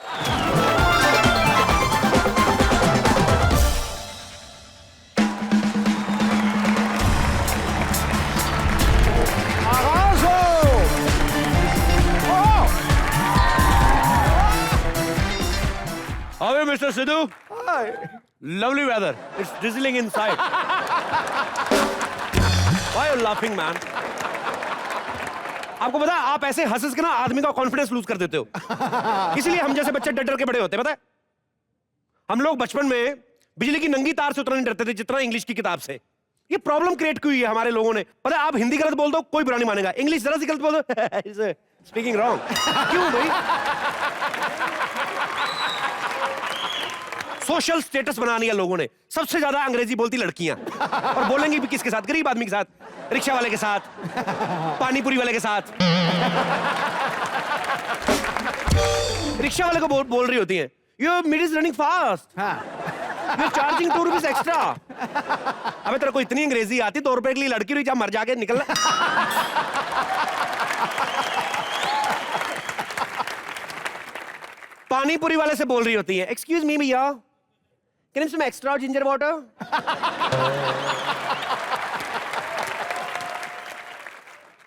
How are you, Mr. Sidhu? Hi. Lovely weather. It's drizzling inside. Why are you laughing, man? आपको पता है आप ऐसे हंस के ना आदमी का कॉन्फिडेंस लूज कर देते हो। इसलिए हम जैसे बच्चे डर डर के बड़े होते हैं, पता है? हम लोग बचपन में बिजली की नंगी तार से उतना नहीं डरते थे जितना इंग्लिश की किताब से। ये प्रॉब्लम क्रिएट की हुई है हमारे लोगों ने। पता है आप हिंदी गलत बोल दो कोई बुरा नहीं मानेगा, इंग्लिश जरा सी गलत बोल दो स्पीकिंग रॉन्ग। क्यों भाई? सोशल स्टेटस बना लिया लोगों ने। सबसे ज्यादा अंग्रेजी बोलती लड़कियां, और बोलेंगी भी किसके साथ? गरीब आदमी के साथ, रिक्शा वाले के साथ, पानीपुरी वाले के साथ। रिक्शा वाले को बोल रही होती हैं, your meter is running fast, you charging 2 rupees extra. अबे तेरे को इतनी अंग्रेजी आती, 2 रुपए के लिए लड़की रही, जा मर जाके निकल। पानीपुरी वाले से बोल रही होती है, एक्सक्यूज मी भैया, can you some extra ginger water?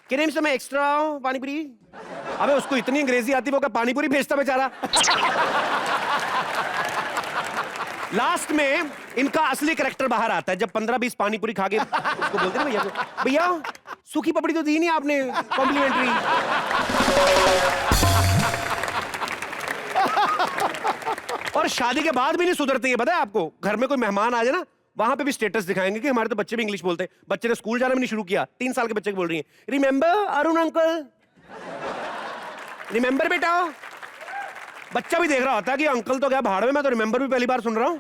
Can you some extra panipuri? अबे उसको इतनी अंग्रेजी आती, वो क्या पानीपुरी भेजता बेचारा। लास्ट में इनका असली कैरेक्टर बाहर आता है जब 15-20 पानीपुरी खा के उसको बोलते हैं भैया को, भैया सूखी पपड़ी तो दी नहीं आपने कॉम्प्लीमेंट्री। और शादी के बाद भी नहीं सुधरते हैं, पता है आपको? घर में कोई मेहमान आ जाए ना, वहां पे भी स्टेटस दिखाएंगे कि हमारे तो बच्चे भी इंग्लिश बोलते हैं। बच्चे ने स्कूल जाना भी नहीं शुरू किया, 3 साल के बच्चे को बोल रही है, रिमेंबर अरुण अंकल, रिमेंबर बेटा। बच्चा भी देख रहा होता है कि अंकल तो क्या भाड़ में, मैं तो रिमेंबर भी पहली बार सुन रहा हूं।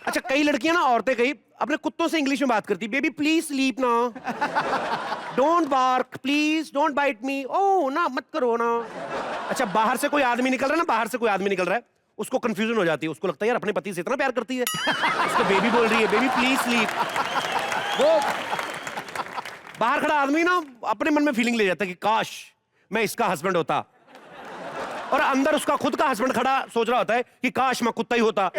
अच्छा, कई लड़कियां ना, औरतें कई अपने कुत्तों से इंग्लिश में बात करती, बेबी प्लीज स्लीप ना, don't bark please, don't bite me, oh ना मत करो ना। अच्छा, बाहर से कोई आदमी निकल रहा है ना, बाहर से कोई आदमी निकल रहा है, उसको कंफ्यूजन हो जाती है, उसको लगता है यार अपने पति से इतना प्यार करती है, उसको बेबी बोल रही है, बेबी प्लीज स्लीप। वो बाहर खड़ा आदमी ना अपने मन में फीलिंग ले जाता है कि काश मैं इसका हस्बैंड होता, और अंदर उसका खुद का हस्बैंड खड़ा सोच रहा होता है कि काश मैं कुत्ता ही होता।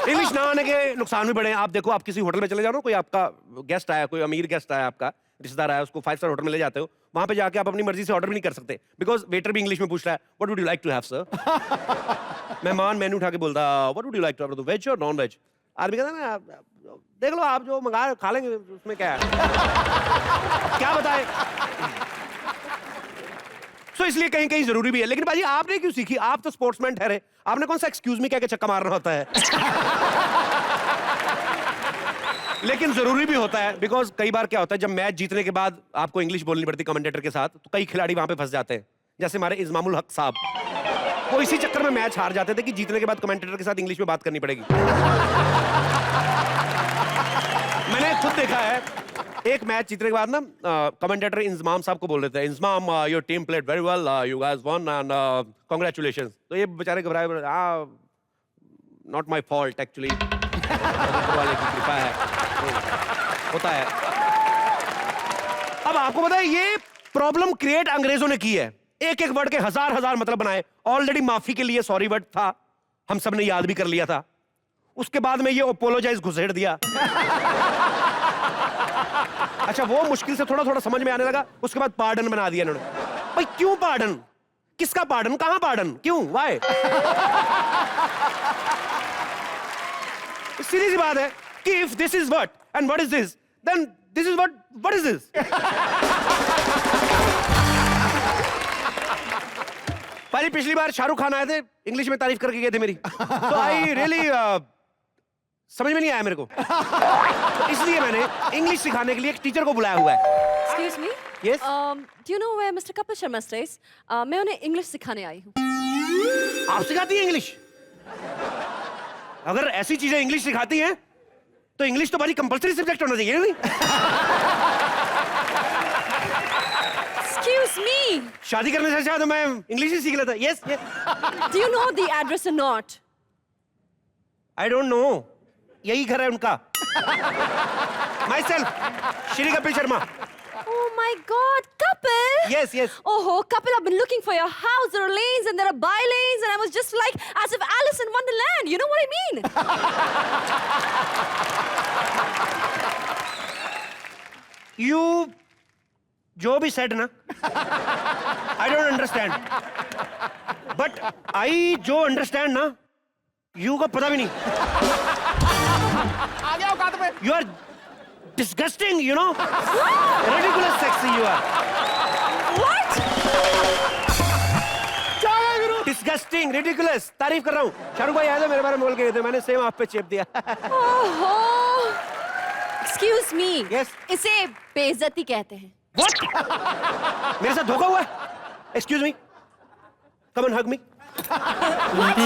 इंग्लिश ना आने के नुकसान भी बड़े हैं। आप देखो, आप किसी होटल में चले जाओ ना, कोई आपका गेस्ट आया, कोई अमीर गेस्ट आया, आपका रिश्तेदार आया, उसको 5 स्टार होटल में ले जाते हो, वहां पे जाके आप अपनी मर्जी से ऑर्डर भी नहीं कर सकते, बिकॉज वेटर भी इंग्लिश में पूछ रहा है, what would you like to have sir? मेहमान मेन्यू उठा के बोलता, what would you like to have, veg और नॉन वेज? आदमी कहता है ना, देख लो आप जो मंगा खा लेंगे, उसमें क्या है। क्या बताए। सो इसलिए कहीं कहीं जरूरी भी है। लेकिन भाई आपने क्यों सीखी? आप तो स्पोर्ट्समैन ठहरे, आपने कौन सा एक्सक्यूज मी कह के चक्का मारना होता है। लेकिन जरूरी भी होता है, बिकॉज कई बार क्या होता है, जब मैच जीतने के बाद आपको इंग्लिश बोलनी पड़ती कमेंटेटर के साथ, तो कई खिलाड़ी वहां पे फंस जाते हैं, जैसे हमारे इस्मामुल हक साहब, वो इसी चक्कर में मैच हार जाते थे कि जीतने के बाद कमेंटेटर के साथ इंग्लिश में बात करनी पड़ेगी। मैंने खुद देखा है, एक मैच जीतने के बाद ना कमेंटेटर इंजमाम साहब को बोल रहे थे, Inzamam your team played very well, you guys one and congratulations. तो ये बेचारे घबराए, नॉट माय फॉल्ट एक्चुअली, वाले की कृपा है, होता है। अब आपको पता है ये प्रॉब्लम क्रिएट अंग्रेजों ने की है, एक एक वर्ड के हजार मतलब बनाए। ऑलरेडी माफी के लिए सॉरी वर्ड था, हम सब ने याद भी कर लिया था, उसके बाद में ये अपोलोजाइज घुसेड़ दिया। अच्छा, वो मुश्किल से थोड़ा थोड़ा समझ में आने लगा, उसके बाद पार्डन बना दिया इन्होंने। भाई क्यों पार्डन? किसका पार्डन? कहां पार्डन? क्यों? वाई? सीधी सी बात है कि if this is what and what is this, then this is what is this. भाई पिछली बार शाहरुख खान आए थे, इंग्लिश में तारीफ करके गए थे मेरी, तो आई रियली समझ में नहीं आया मेरे को। तो इसलिए मैंने इंग्लिश सिखाने के लिए एक टीचर को बुलाया हुआ है। Excuse me? Yes? Do you know where Mr. Kapil Sharma stays? मैं उन्हें इंग्लिश सिखाने आई हूँ। आप सिखाती हैं इंग्लिश? अगर ऐसी चीजें इंग्लिश सिखाती हैं तो इंग्लिश तो भाई कंपलसरी सब्जेक्ट होना चाहिए नहीं? Excuse me? शादी करने से अच्छा तो मैं इंग्लिश ही सीख लेता। Yes, yes. Do you know the address or not? I don't know. यही घर है उनका। My self Shri Kapil Sharma. Oh my God, Kapil! Yes, yes. Oh, Kapil, I've been looking for your house. There are lanes and there are by lanes, and I was just like as if Alice in Wonderland. You know what I mean? You जो भी said ना, I don't understand. But I जो understand ना, you का पता भी नहीं। आ गया औकात में। You are disgusting, you know? Ridiculous sexy you are. What? क्या है गुरु? Disgusting, ridiculous. तारीफ कर रहा हूँ। शाहरुख भाई आए थे मेरे बारे में बोल के गए थे, मैंने सेम आप पे चेप दिया। Oh, excuse me. Yes. इसे बेइज्जती कहते हैं। What? मेरे साथ धोखा हुआ है? Excuse me. Come and hug me.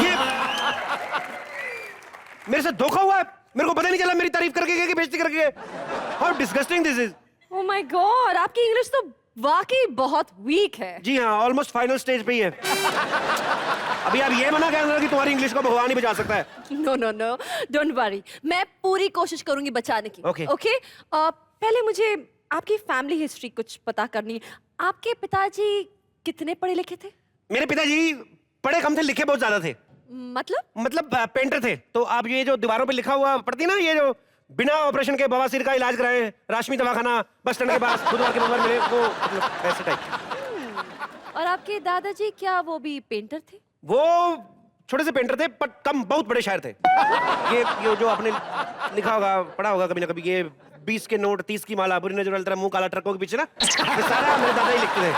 ये मेरे साथ धोखा हुआ है? मेरे को पता नहीं चला मेरी तारीफ करके गए कि बेइज्जती करके गए। How disgusting this is. Oh my God, आपकी इंग्लिश तो वाकई बहुत वीक है। जी हाँ, ऑलमोस्ट फाइनल स्टेज पे ही है। अभी आप ये मना कहना कि तुम्हारी इंग्लिश को भगवान ही बचा सकता है। No no no, don't worry, मैं पूरी कोशिश करूंगी बचाने की। Okay. ओके, पहले मुझे आपकी फैमिली हिस्ट्री कुछ पता करनी है। आपके पिताजी कितने पढ़े लिखे थे? मेरे पिताजी पढ़े कम थे, लिखे बहुत ज्यादा थे। मतलब पेंटर थे। तो आप ये जो दीवारों पे लिखा हुआ पढ़ती ना, ये जो बिना ऑपरेशन के बवासीर का इलाज कराए, राशमी दवाखाना बस स्टैंड के पास बुधवार के बुधवार मिले, वो मतलब ऐसे टाइप। और आपके दादाजी क्या वो भी पेंटर थे? वो छोटे से पेंटर थे, पर कम बहुत बड़े शायर थे। ये जो आपने लिखा होगा, पढ़ा होगा कभी ना कभी, ये 20 के नोट 30 की माला, बुरी नजर वाला मुंह काला ट्रकों के पीछे ना, ये सारा मेरे दादा ही लिखते थे।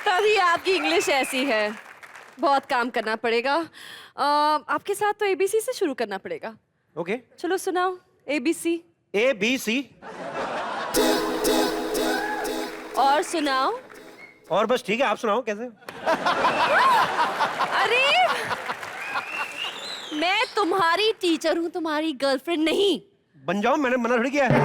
तभी आपकी इंग्लिश ऐसी है। बहुत काम करना पड़ेगा। आपके साथ तो ABC से शुरू करना पड़ेगा। ओके, चलो सुनाओ ABC। ABC। और सुनाओ। और बस ठीक है, आप सुनाओ कैसे। अरे मैं तुम्हारी टीचर हूँ, तुम्हारी गर्लफ्रेंड नहीं। बन जाओ, मैंने मना थोड़ी किया है।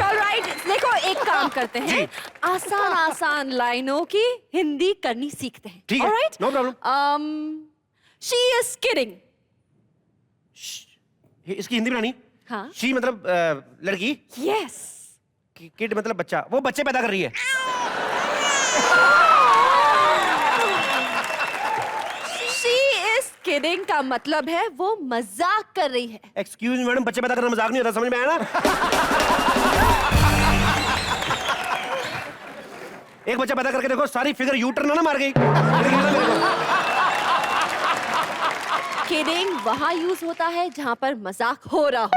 ऑलराइट, देखो एक काम करते हैं, आसान लाइनों की हिंदी करनी सीखते हैं। ठीक है, alright, no problem. She is kidding. इसकी हिंदी बनानी? हाँ। शी मतलब लड़की, यस। किड मतलब बच्चा, वो बच्चे पैदा कर रही है। शी इज किडिंग का मतलब है वो मजाक कर रही है। एक्सक्यूज मी मैडम, बच्चे पैदा करना मजाक नहीं होता, समझ में आया ना? एक बच्चा पैदा करके देखो, सारी फिगर यू टर्न ना मार गई। किडिंग वहां यूज होता है जहां पर मजाक हो रहा हो,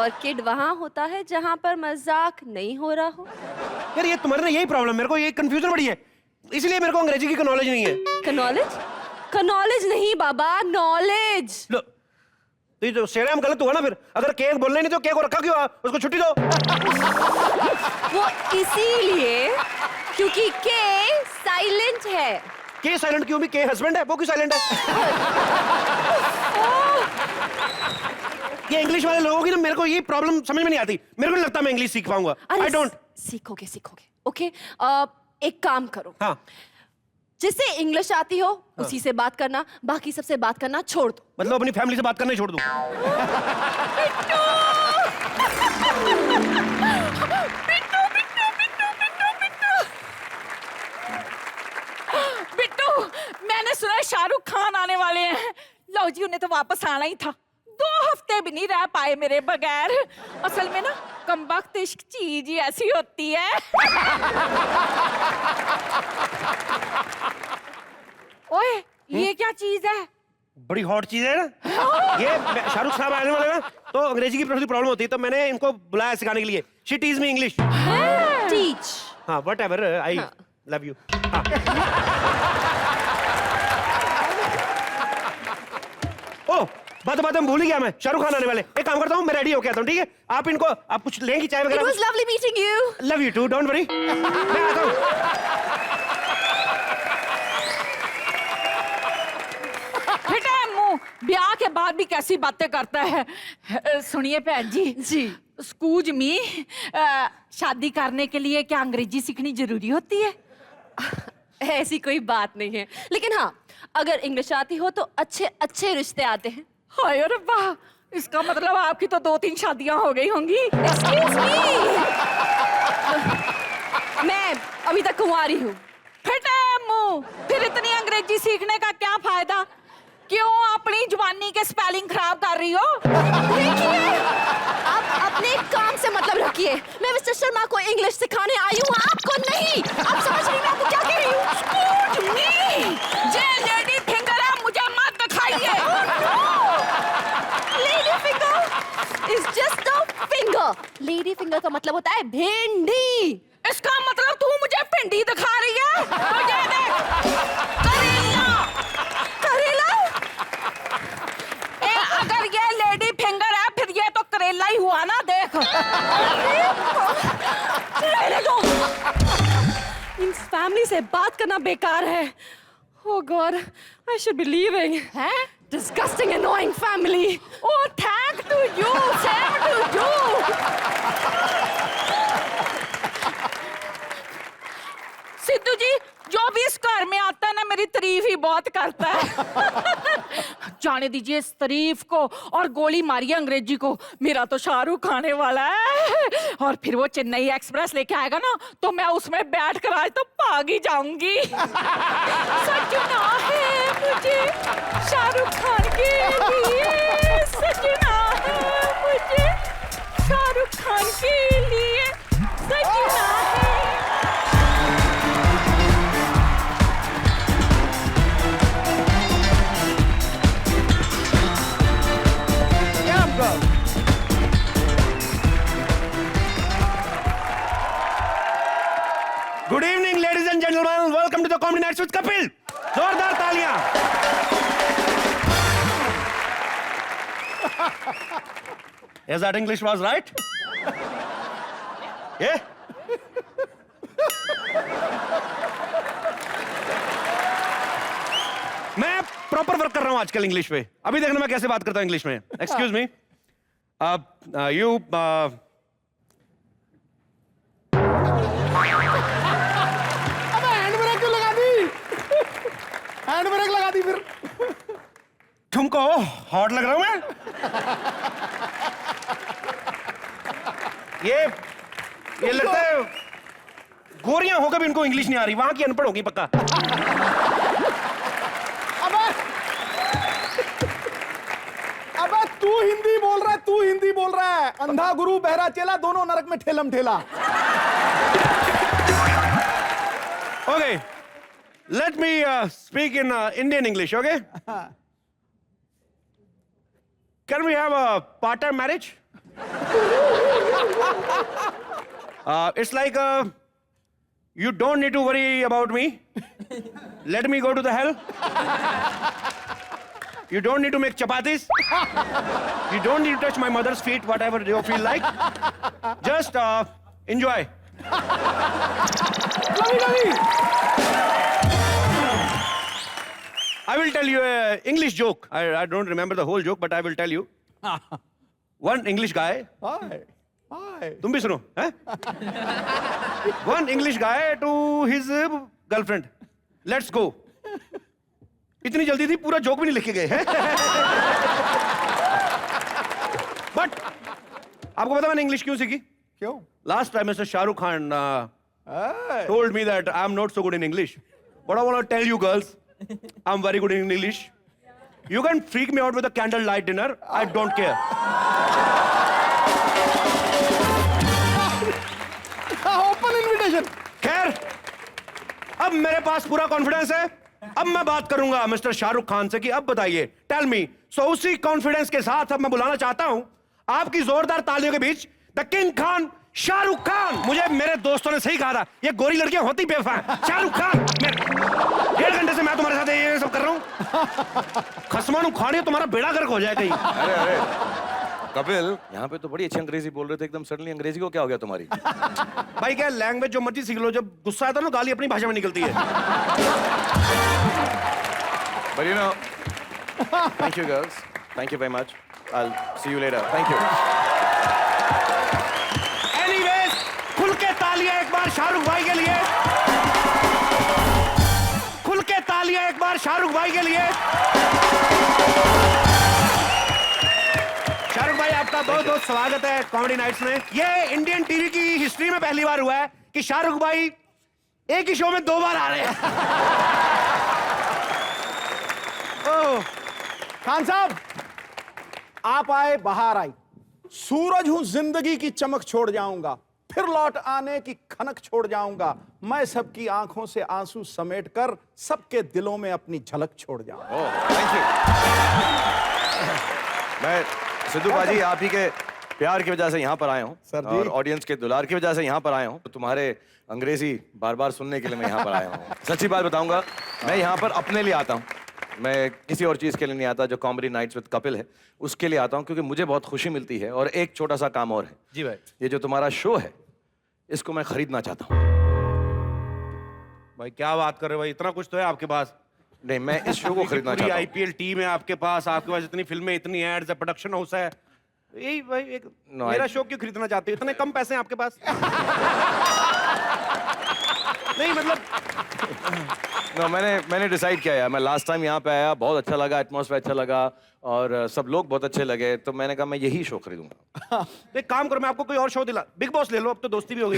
और किड वहां होता है जहां पर मजाक नहीं हो रहा हो। यार ये तुम्हारे ना यही प्रॉब्लम, मेरे को ये कंफ्यूजन बड़ी है, इसलिए मेरे को अंग्रेजी की नॉलेज नहीं है। नॉलेज नहीं बाबा, नॉलेज। लो, तो ये जो शेर गलत हुआ ना फिर। अगर केक बोलना नहीं तो केक को रखा क्यों? उसको छुट्टी दो। वो इसीलिए क्योंकि के साइलेंट है। के साइलेंट क्यों? भी के हस्बैंड है, वो क्यों साइलेंट है? ये इंग्लिश वाले लोगों की ना, मेरे को ये प्रॉब्लम समझ में नहीं आती। मेरे को नहीं लगता मैं इंग्लिश सीख पाऊंगा। I don't. सीखोगे। ओके, एक काम करो। हाँ, जिससे इंग्लिश आती हो उसी से बात करना, बाकी सबसे बात करना छोड़ दो। मतलब अपनी फैमिली से बात करना ही छोड़ दूं? बिट्टू, मैंने सुना है शाहरुख खान आने वाले हैं। लो जी, उन्हें तो वापस आना ही था। 2 हफ्ते भी नहीं रह पाए मेरे बगैर। असल में ना कमबख्त इश्क चीज ही ऐसी होती है। ओए, ये क्या चीज है? बड़ी हॉट चीज है ना ये। शाहरुख साहब आने वाले ना, तो अंग्रेजी की थोड़ी प्रॉब्लम होती है, तो मैंने इनको बुलाया सिखाने के लिए। She teach me English. Teach. हाँ, व्हाटएवर, आई लव यू। ओह, बात में भूल ही गया मैं, शाहरुख खान आने वाले। एक काम करता हूँ, मैं रेडी होके आता हूँ, ठीक है? आप इनको, आप कुछ लेंगी चाय It वगैरह? was lovely meeting you. Love you too, don't worry. मैं आता हूँ। ब्याह के बाद भी कैसी बातें करता है। सुनिए भैन जी, स्कूज मी, शादी करने के लिए क्या अंग्रेजी सीखनी जरूरी होती है? ऐसी कोई बात नहीं है, लेकिन हाँ, अगर इंग्लिश आती हो तो अच्छे अच्छे रिश्ते आते हैं। हाय अरे वाह, इसका मतलब आपकी तो 2-3 शादियां हो गई होंगी। Excuse me! मैं अभी तक कुंवारी हूँ। फटे मुंह, फिर इतनी अंग्रेजी सीखने का क्या फायदा? क्यों अपनी जवानी के स्पेलिंग खराब कर रही हो? देखिए, आप अपने काम से मतलब रखिए। मैं मिस्टर शर्मा को इंग्लिश सिखाने आई हूँ, आपको नहीं। आप समझ रही हैं मैं आपको क्या कह रही हूँ? Excuse me, ये लेडी फिंगर है, मुझे मत दिखाइए। Lady finger is just a finger. Lady finger का मतलब होता है भिंडी। इसका मतलब तू मुझे भिंडी दिखा रही है? तो ये देख, करेला। करेला? अगर ये लेडी फिंगर है फिर ये तो करेला ही हुआ ना, देख। रहने दो। इन फैमिली से बात करना बेकार है। Oh God, I should be leaving. हैं? Disgusting, annoying family. Oh, thank to you, same to you. Sidhu जी, जो भी इस घर में आता है ना मेरी तारीफ ही बहुत करता है। जाने दीजिए इस तारीफ को और गोली मारिए अंग्रेजी को। मेरा तो शाहरुख आने वाला है और फिर वो चेन्नई एक्सप्रेस लेके आएगा ना तो मैं उसमें बैठ कर आज तो भाग ही जाऊंगी। सजना है मुझे शाहरुख खान के लिए, सजना है मुझे शाहरुख खान के लिए, सजना है। Good evening ladies and gentleman, welcome to the comedy nights with Kapil. जोरदार तालियां। Yes, that English was right? Yeah? मैं प्रॉपर वर्क कर रहा हूं आजकल इंग्लिश पे। अभी देखना मैं कैसे बात करता हूं इंग्लिश में। Excuse me, you hand brake क्यों लगा दी? हैंड ब्रेक लगा दी फिर। तुमको हॉट लग रहा हूं मैं? ये लगता है गोरियां होकर भी इनको इंग्लिश नहीं आ रही, वहां की अनपढ़ होगी पक्का। अबे तू हिंदी बोल रहा है, तू हिंदी बोल रहा है। अंधा गुरु बहरा चेला दोनों नरक में ठेलम ठेला। Okay, let me speak in Indian English, okay? Can we have a part-time marriage? It's like you don't need to worry about me. Let me go to the hell. You don't need to make chapatis. You don't need to touch my mother's feet, whatever you feel like. Just enjoy. I will tell you an English joke. I don't remember the whole joke, but I will tell you. One English guy. हाय हाय। तुम भी सुनो, हैं? One English guy to his girlfriend. Let's go. इतनी जल्दी थी, पूरा joke भी नहीं लिखे गए हैं। But आपको पता मैंने इंग्लिश क्यों सीखी? क्यों? Last time Mr. Shah Rukh Khan hi. told me that I'm not so good in English. But I want to tell you girls, I'm very good in English. You can freak me out with a candlelight dinner. I don't care. Open invitation. खैर, अब मेरे पास पूरा confidence है। अब मैं बात करूंगा mister Shahrukh Khan से कि अब बताइए, टेल मी। सो उसी कॉन्फिडेंस के साथ अब मैं बुलाना चाहता हूं आपकी जोरदार तालियों के बीच द किंग खान, शाहरुख खान। मुझे मेरे दोस्तों ने सही कहा था, ये गोरी लड़कियां होती बेवफा। शाहरुख खान, 1.5 घंटे से मैं तुम्हारे साथ ये सब कर रहा हूं। खसमानू खाने तुम्हारा बेड़ा गर्क हो जाए कहीं। अरे अरे कपिल, यहाँ पे तो बड़ी अच्छी अंग्रेजी बोल रहे थे, एकदम सडनली अंग्रेजी को क्या हो गया तुम्हारी? भाई क्या लैंग्वेज जो मर्जी सीख लो, जब गुस्सा आता है ना गाली अपनी भाषा में निकलती है। But you know, thank you girls, thank you very much. I'll see you later. Thank you. Anyways, खुल के तालियां एक बार शाहरुख भाई के लिए। शाहरुख भाई के लिए। शाहरुख भाई आपका बहुत बहुत स्वागत है कॉमेडी नाइट्स में। ये इंडियन टीवी की हिस्ट्री में पहली बार हुआ है कि शाहरुख भाई एक ही शो में 2 बार आ रहे हैं। ओह, खान साहब, आप आए बहार आई। सूरज हूं, जिंदगी की चमक छोड़ जाऊंगा, फिर लौट आने की खनक छोड़ जाऊंगा। मैं सबकी आंखों से आंसू समेट कर सबके दिलों में अपनी झलक छोड़ जाऊंगा। ओह, थैंक यू। मैं सिद्धू बाजी आप ही के प्यार की वजह से यहाँ पर आया हूँ सर जी। और ऑडियंस के दुलार की वजह से यहाँ पर आया हूँ। तो तुम्हारे अंग्रेजी बार बार सुनने के लिए मैं यहाँ पर आया हूँ। सच्ची बात बताऊंगा, मैं यहाँ पर अपने लिए आता हूँ, मैं किसी और चीज़ के लिए नहीं आता। जो कॉमेडी नाइट्स विद कपिल है उसके लिए आता हूँ, क्योंकि मुझे बहुत खुशी मिलती है। और एक छोटा सा काम और है जी भाई। ये जो तुम्हारा शो है इसको मैं खरीदना चाहता हूँ। भाई क्या बात कर रहे हो भाई, इतना कुछ तो है आपके पास। नहीं, मैं इस शो को खरीदना चाहता हूँ। आईपीएल टीम है आपके पास इतनी फिल्में, इतनी एड्स है, प्रोडक्शन हाउस है। यही भाई एक No, मेरा I- शो क्यों खरीदना चाहते हो? इतने कम पैसे हैं आपके पास। नहीं मतलब No, मैंने डिसाइड किया यार। मैं लास्ट टाइम यहाँ पे आया, बहुत अच्छा लगा, एटमॉस्फेयर अच्छा लगा और सब लोग बहुत अच्छे लगे, तो मैंने कहा मैं यही शो खरीदूंगा। एक काम करो, मैं आपको कोई और शो दिला, बिग बॉस ले लो, अब तो दोस्ती भी हो गई।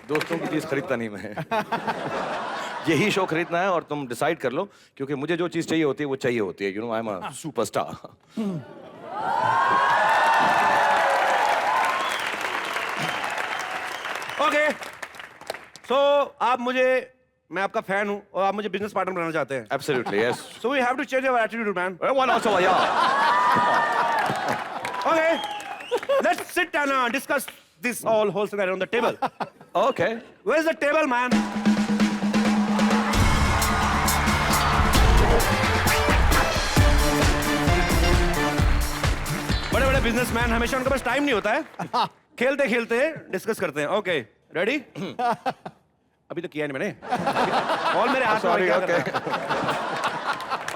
दोस्तों की चीज खरीदता नहीं मैं। यही शो खरीदना है और तुम डिसाइड कर लो, क्योंकि मुझे जो चीज चाहिए होती है वो चाहिए होती है। You know, I am a superstar. Okay, so आप मुझे, मैं आपका फैन हूं और आप मुझे बिजनेस पार्टनर बनाना चाहते हैं। Absolutely, yes. So we have to change our attitude man. What also yeah. Okay, let's sit and discuss this all whole scenario on the table. Okay. Where's the table, man? बड़े बड़े businessman, हमेशा उनके पास time नहीं होता है। खेलते खेलते discuss करते हैं। Okay, ready? अभी तो किया नहीं मैंने। ऑल मेरे हाथ में Sorry, क्या okay. करना है?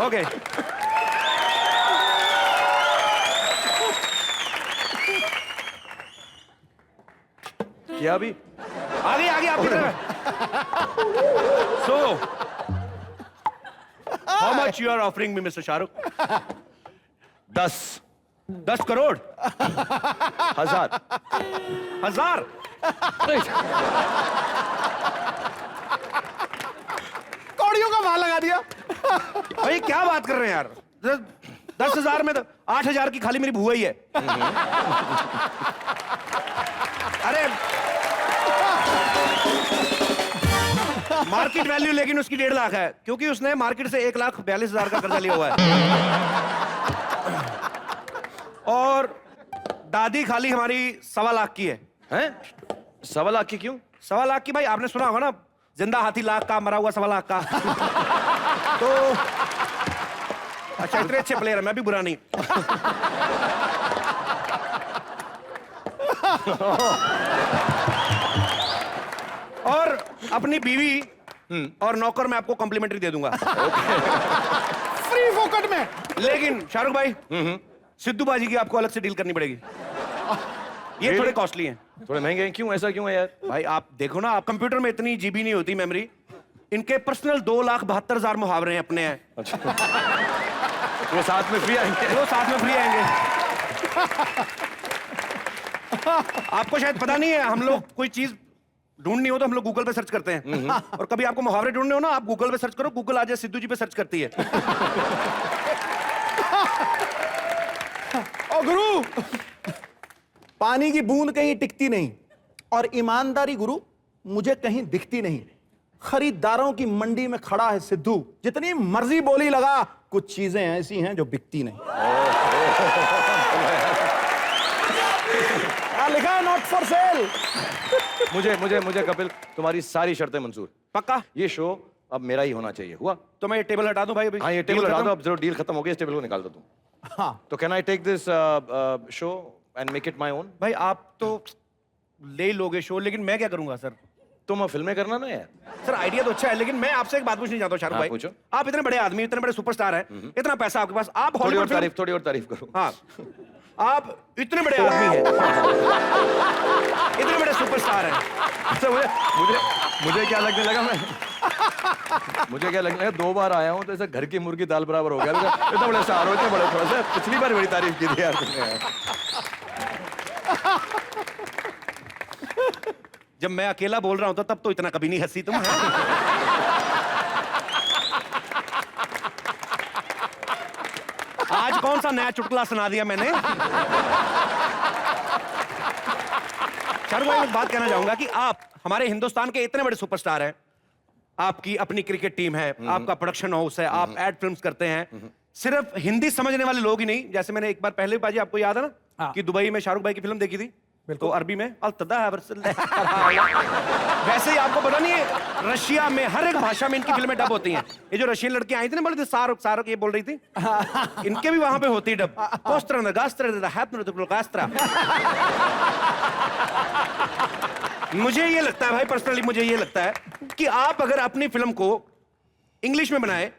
ओके, क्या अभी? आगे आगे आपकी तरफ। So, how much you are offering me, Mr. Shahrukh? 10 crore? 1000। 1000? कौड़ियों का भाव लगा दिया। भाई क्या बात कर रहे हैं यार? 10,000 में तो 8,000 की खाली मेरी बुआ ही है। अरे मार्केट वैल्यू लेकिन उसकी 1.5 लाख है, क्योंकि उसने मार्केट से 1,42,000 का कर्जा लिया हुआ है। और दादी खाली हमारी 1.25 लाख की है। हैं? 1.25 लाख की क्यों? 1.25 लाख की भाई, आपने सुना होगा ना, जिंदा हाथी लाख का, मरा हुआ 1.25 लाख का। तो अच्छा, इतने अच्छे प्लेयर है, मैं भी बुरा नहीं। और अपनी बीवी और नौकर मैं आपको कॉम्प्लीमेंट्री दे दूंगा। फ्री फोकट में। लेकिन शाहरुख भाई, सिद्धू बाजी की आपको अलग से डील करनी पड़ेगी। ये थोड़े कॉस्टली हैं। थोड़े महंगे हैं, क्यों? ऐसा क्यों है यार? भाई आप देखो ना, आप कंप्यूटर में इतनी जीबी नहीं होती मेमोरी। इनके पर्सनल 2,72,000 मुहावरे हैं अपने हैं। अच्छा। वो साथ में फ्री आएंगे? वो साथ में फ्री आएंगे। आपको शायद पता नहीं है, हम लोग कोई चीज ढूंढनी हो तो हम लोग गूगल पे सर्च करते हैं। और कभी आपको मुहावरे ढूंढने हो ना, आप गूगल पे सर्च करो, गूगल आ जाए सिद्धू जी पे सर्च करती है। ओ गुरु, पानी की बूंद कहीं टिकती नहीं और ईमानदारी गुरु मुझे कहीं दिखती नहीं। खरीदारों की मंडी में खड़ा है सिद्धू, जितनी मर्जी बोली लगा, कुछ चीजें ऐसी हैं जो बिकती नहीं। लिखा है नॉट फॉर सेल। मुझे कपिल तुम्हारी सारी शर्तें मंजूर। पक्का? ये शो अब मेरा ही होना चाहिए। हुआ? तो मैं ये टेबल हटा दूं भाई अभी? हाँ, ये टेबल Deal हटा खत्म? दो। अब जरूर डील खत्म हो गई, इस टेबल को निकाल दो तुम। हाँ, तो can I take this show and make it my own? भाई आप तो ले ही लोगे शो, लेकिन मैं क्या करूंगा सर? तुम फिल्में करना ना यार। सर आइडिया तो अच्छा है, लेकिन मैं आपसे एक बात पूछना चाहता हूँ शाहरुख हाँ, भाई। पूछो। आप इतने बड़े आदमी, इतने बड़े सुपरस्टार हैं, इतना पैसा आपके पास, आप थोड़ी और हॉलीवुड तारीफ करो। हाँ, आप इतने बड़े आदमी हैं, इतने बड़े सुपरस्टार सुपरस्टार है। अच्छा मुझे क्या लगने लगा, मुझे क्या लगने लगा 2 बार आया हूँ तो ऐसे घर की मुर्गी दाल बराबर हो गया। इतना बड़े स्टार हो, इतने बड़े थोड़ा सा। पिछली बार बड़ी तारीफ की थी यार तुमने। जब मैं अकेला बोल रहा हूं तब तो इतना कभी नहीं हंसी तुम। आज कौन सा नया चुटकुला सुना दिया मैंने? शाहरुख भाई, एक बात कहना चाहूंगा कि आप हमारे हिंदुस्तान के इतने बड़े सुपरस्टार हैं, आपकी अपनी क्रिकेट टीम है, आपका प्रोडक्शन हाउस है, आप एड फिल्म्स करते हैं, सिर्फ हिंदी समझने वाले लोग ही नहीं, जैसे मैंने एक बार पहले भी बाजी आपको याद है ना कि दुबई में शाहरुख भाई की फिल्म देखी थी, तो अरबी में वैसे ही आपको पता नहीं है रशिया में हर एक भाषा में इनकी फिल्में डब होती हैं। ये जो रशियन लड़कियां आई थी ना, बोले थे शाहरुख शाहरुख, ये बोल रही थी, इनके भी वहां पे होती है डब। मुझे ये लगता है भाई, पर्सनली मुझे ये लगता है कि आप अगर अपनी फिल्म को इंग्लिश में बनाए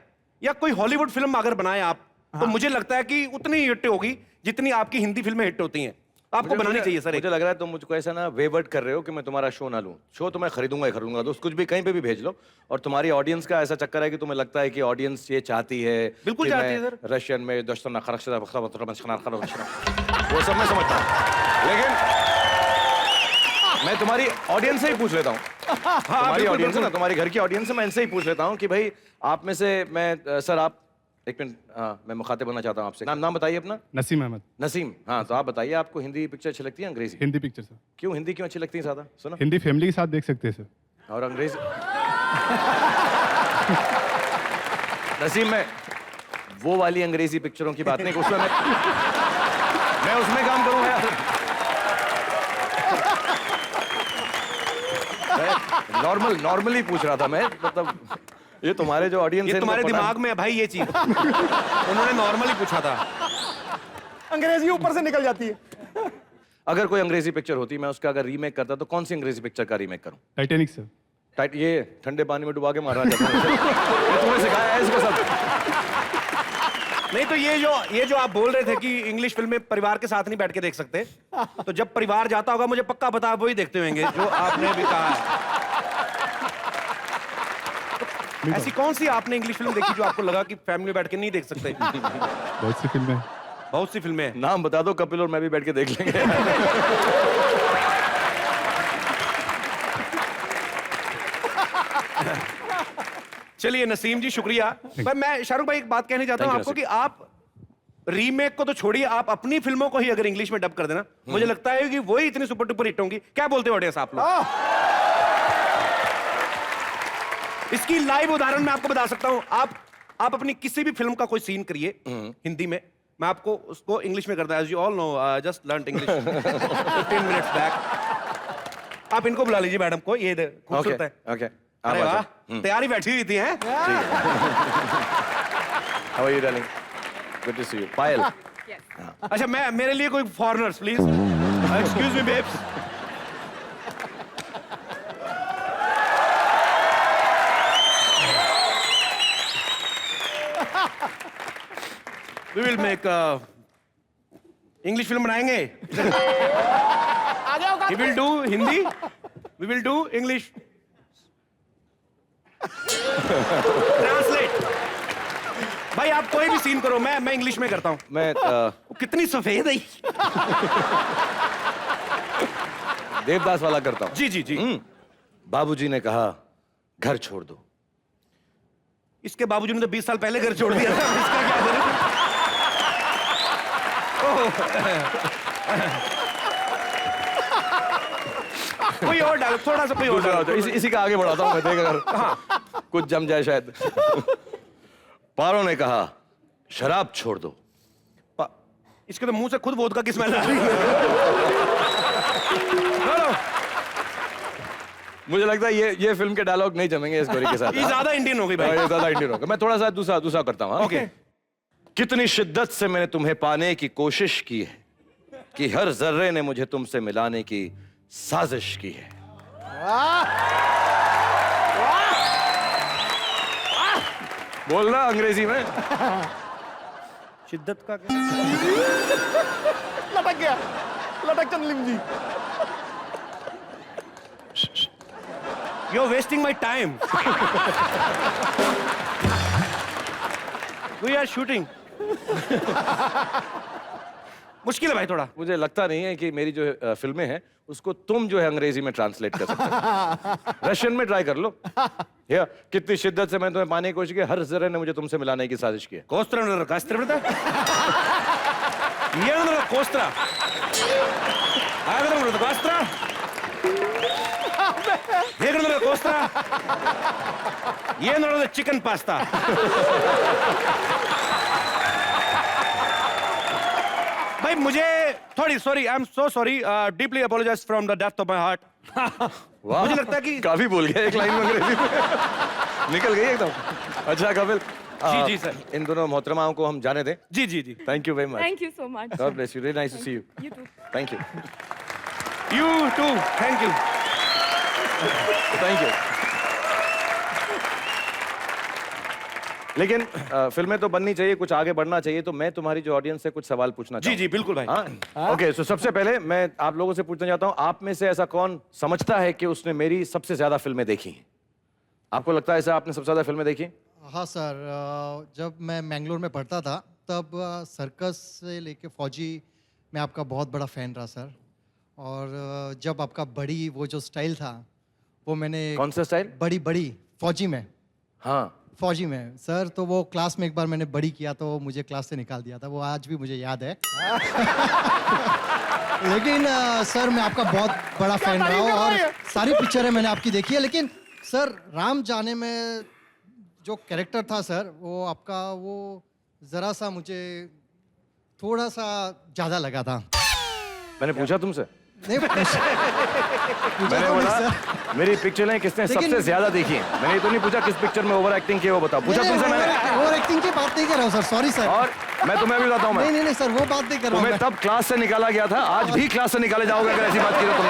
या कोई हॉलीवुड फिल्म अगर बनाए आप, तो मुझे लगता है कि उतनी हिट होगी जितनी आपकी हिंदी फिल्में हिट होती हैं। आपको बनानी चाहिए सर। मुझे लग रहा है तुम मुझको ऐसा ना वेवर्ट कर रहे हो कि मैं तुम्हारा शो ना लूं। शो तो मैं खरीदूंगा ही खरीदूंगा, तो कुछ भी कहीं पे भी भेज लो। और तुम्हारी ऑडियंस का ऐसा चक्कर है कि तुम्हें लगता है कि ऑडियंस ये चाहती है, बिल्कुल कि चाहती है मैं सर। रशियन में वो सब मैं समझता हूँ, लेकिन मैं तुम्हारी ऑडियंस से ही पूछ लेता हूँ। तुम्हारी ऑडियंस है ना, तुम्हारी घर की ऑडियंस है, मैं इनसे ही पूछ लेता हूँ कि भाई आप में से मैं सर आप एक मिनट, हाँ मैं मुखातिब बनना चाहता हूँ आपसे। नाम बताइए अपना। नसीम अहमद। नसीम, हाँ तो आप बताइए आपको हिंदी पिक्चर अच्छी लगती है अंग्रेजी? Hindi picture sir. क्यों हिंदी क्यों अच्छी लगती है? ज्यादा सुनो। हिंदी फैमिली के साथ देख सकते हैं सर। और अंग्रेजी? नसीम, मैं वो वाली अंग्रेजी पिक्चरों की बात नहीं, उसमें मैं उसमें काम करूंगा यार। नॉर्मली पूछ रहा था मैं, मतलब ये तुम्हारे जो ऑडियंस है, ये तुम्हारे दिमाग में है भाई ये चीज। उन्होंने नॉर्मली पूछा था। अंग्रेजी ऊपर से निकल जाती है। अगर कोई अंग्रेजी पिक्चर होती, मैं उसका अगर रीमेक करता तो कौन सी अंग्रेजी पिक्चर का रीमेक करूं? Titanic sir. ये ठंडे पानी में डुबा के मारना चाहता हूं। ये तूने सिखाया है इसको सब? नहीं तो ये जो आप बोल रहे थे कि इंग्लिश फिल्में परिवार के साथ नहीं बैठ के देख सकते, तो जब परिवार जाता होगा मुझे पक्का पता, वही देखते होंगे जो आपने भी कहा है। ऐसी कौन सी आपने इंग्लिश फिल्म देखी जो आपको लगा कि फैमिली बैठ के नहीं देख सकते? बहुत सी फिल्में। बहुत सी फिल्में हैं। नाम बता दो, कपिल और मैं भी बैठ के देख लेंगे। चलिए नसीम जी शुक्रिया। पर मैं शाहरुख भाई एक बात कहनी चाहता हूं Thank you, आपको कि आप रीमेक को तो छोड़िए, आप अपनी फिल्मों को ही अगर इंग्लिश में डब कर देना, मुझे लगता है कि वही इतनी सुपर डुपर हिट होंगी। क्या बोलते हो ऑडियंस आप लोग? इसकी लाइव उदाहरण मैं आपको बता सकता हूं। आप अपनी किसी भी फिल्म का कोई सीन करिए हिंदी में, मैं आपको उसको इंग्लिश में करता है। As you all know, just learn English 15 minutes back. आप इनको बुला लीजिए मैडम को, ये खूबसूरत है। ओके, अरे वाह, तैयारी बैठी हुई थी हैं? How are you darling? Good to see you. Payal. अच्छा, मेरे लिए कोई foreigners please. Excuse me babes. We will make English film बनाएंगे। We will do Hindi, we will do English. Translate. भाई आप कोई भी सीन करो, मैं इंग्लिश में करता हूं। मैं कितनी सफेद है। देवदास वाला करता हूँ। जी जी जी। बाबूजी ने कहा घर छोड़ दो। इसके बाबूजी ने तो 20 साल पहले घर छोड़ दिया था, इसका क्या जरूरत है? कोई और डालो, थोड़ा सा कोई और डालो। इसी का आगे बढ़ाता हूँ मैं, देख अगर कुछ जम जाए शायद। पारो ने कहा शराब छोड़ दो। इसके तो मुंह से खुद वोदका की स्मेल आ रही है। मुझे लगता है ये फिल्म के डायलॉग नहीं जमेंगे इस गोरी के साथ। ये ज्यादा इंडियन हो गई भाई। ये ज्यादा इंडियन होगा। मैं थोड़ा सा दूसरा करता हूँ। ओके। कितनी शिद्दत से मैंने तुम्हें पाने की कोशिश की है कि हर जर्रे ने मुझे तुमसे मिलाने की साजिश की है। बोलना अंग्रेजी में। शिद्दत का क्या? लटक गया, लटक चंदलिम जी। You're wasting my time. We are shooting. मुश्किल है भाई थोड़ा। मुझे लगता नहीं है कि मेरी जो फिल्में हैं उसको तुम जो है अंग्रेजी में ट्रांसलेट कर सकते हो। रशियन में ट्राई कर लो। या कितनी शिद्दत से मैं तुम्हें पाने की कोशिश की, हर जरा ने मुझे तुमसे मिलाने की साजिश की है। कोस्त्रा कास्त्रा ये कोस्त्रा आगे कास्त्रा ये कोस्त्रा ये चिकन पास्ता। भाई मुझे थोड़ी sorry, I am so sorry, deeply apologize from the depth of my heart. वाह, मुझे लगता है कि काफी बोल गया एक लाइन में अंग्रेजी में। निकल गई एकदम। अच्छा कपिल, जी जी सर, इन दोनों मोहतरमाओं को हम जाने दें। जी जी जी। Thank you very much. Thank you so much. God bless you, really nice to see you. You too. Thank you. You too, thank you. Thank you. लेकिन फिल्में तो बननी चाहिए, कुछ आगे बढ़ना चाहिए, तो मैं तुम्हारी जो ऑडियंस है कुछ सवाल पूछना जी जी बिल्कुल भाई। ओके, सो सबसे पहले मैं आप लोगों से पूछना चाहता हूं, आप में से ऐसा कौन समझता है कि उसने मेरी सबसे ज्यादा फिल्में देखी हैं? आपको लगता है ऐसा आपने सबसे ज्यादा फिल्में देखी? हाँ सर, जब मैं मैंगलोर में पढ़ता था तब सर्कस से लेके फौजी मैं आपका बहुत बड़ा फ़ैन रहा सर। और जब आपका बड़ी वो जो स्टाइल था वो मैंने कौन सा स्टाइल? बड़ी बड़ी फौजी में, हाँ, फौजी में सर, तो वो क्लास में एक बार मैंने बड़ी किया तो मुझे क्लास से निकाल दिया था, वो आज भी मुझे याद है। लेकिन सर मैं आपका बहुत बड़ा फ़ैन रहा हूँ और सारी पिक्चरें मैंने आपकी देखी है। लेकिन सर राम जाने में जो कैरेक्टर था सर, वो आपका वो ज़रा सा मुझे थोड़ा सा ज़्यादा लगा था। मैंने पूछा तुमसे? नहीं पूछा मैंने तो नहीं बोला सर। मेरी पिक्चरें किसने लेकिन- सबसे ज्यादा देखी हैं। मैंने ये तो नहीं पूछा किस पिक्चर में ओवर एक्टिंग की है, वो बताओ। पूछा तुमसे मैंने? ओवर एक्टिंग की बात नहीं कर रहा हूँ सर, सॉरी सर। और मैं तुम्हें भी बताता हूँ, नहीं मैं नहीं नहीं सर, वो बात नहीं कर रहा हूँ तुम्हें मैं। तब क्लास से निकाला गया था, आज भी क्लास से निकाले जाओगे अगर ऐसी बात की तो तुमने।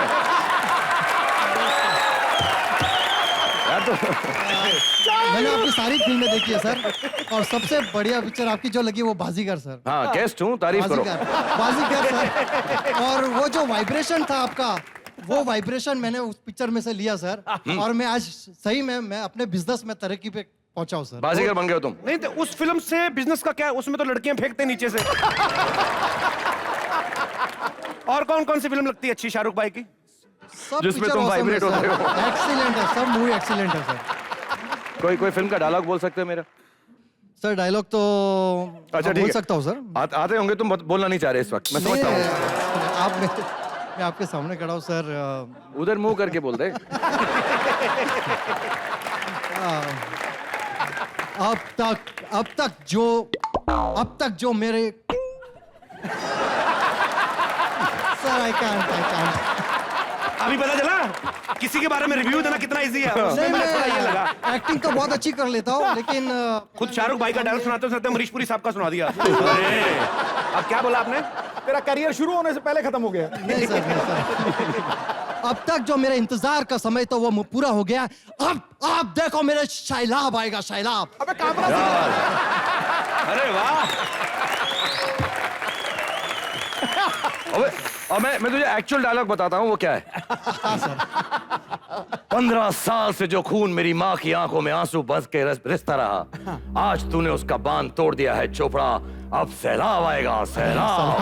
यार तो मैंने आपकी सारी फिल्में देखी है सर, और सबसे बढ़िया पिक्चर आपकी जो लगी वो बाजीगर सर। हाँ, गेस्ट हूँ, तारीफ करो। बाजीगर सर। और वो जो वाइब्रेशन था आपका, वो वाइब्रेशन मैंने उस पिक्चर में से लिया सर, और मैं आज सही में मैं अपने बिजनेस में तरक्की पे पहुंचा हूँ सर। बाजीगर बन गए हो तुम। नहीं तो उस फिल्म से बिजनेस का क्या है, उसमें तो लड़कियां फेंकते नीचे से। और कौन कौन सी फिल्म लगती है अच्छी शाहरुख भाई की? सब जिसमें पिक्चर तुम awesome है vibrate होते सर। हो। एक्सीलेंट है, सब मूवी एक्सीलेंट है सर। कोई फिल्म का डायलॉग बोल सकते हो मेरा? सर डायलॉग तो अच्छा हाँ, ठीक बोल है, सकता हूँ सर। आते होंगे, तुम बोलना नहीं चाह रहे इस वक्त, मैं नहीं, समझता हूँ। आप मैं आपके सामने खड़ा हूँ सर। उधर मुंह करके बोल दे। अब तक जो मेरे सर आई कांट अभी पता चला किसी के बारे में रिव्यू देना कितना इजी है। उसमें नहीं, मुझे थोड़ा ये लगा। मैं एक्टिंग तो बहुत अच्छी कर लेता हूँ, लेकिन खुद शाहरुख भाई का डायलॉग सुनाते सुनाते अमरीश पुरी साहब का सुना दिया। अरे, अब क्या बोला आपने? तेरा करियर शुरू होने से पहले खत्म हो गया। नहीं सर। अब तक जो मेरे इंतजार का समय तो वो पूरा हो गया। अब आप देखो मेरे शैलाब आएगा, शैलाब। अबे कामरा अरे वाह। अबे, और मैं तुझे एक्चुअल डायलॉग बताता हूँ वो क्या है। 15 साल से जो खून मेरी माँ की आंखों में आंसू बस के रिश्ता रहा, आज तूने उसका बांध तोड़ दिया है चोपड़ा। अब सैलाब आएगा, सैलाब।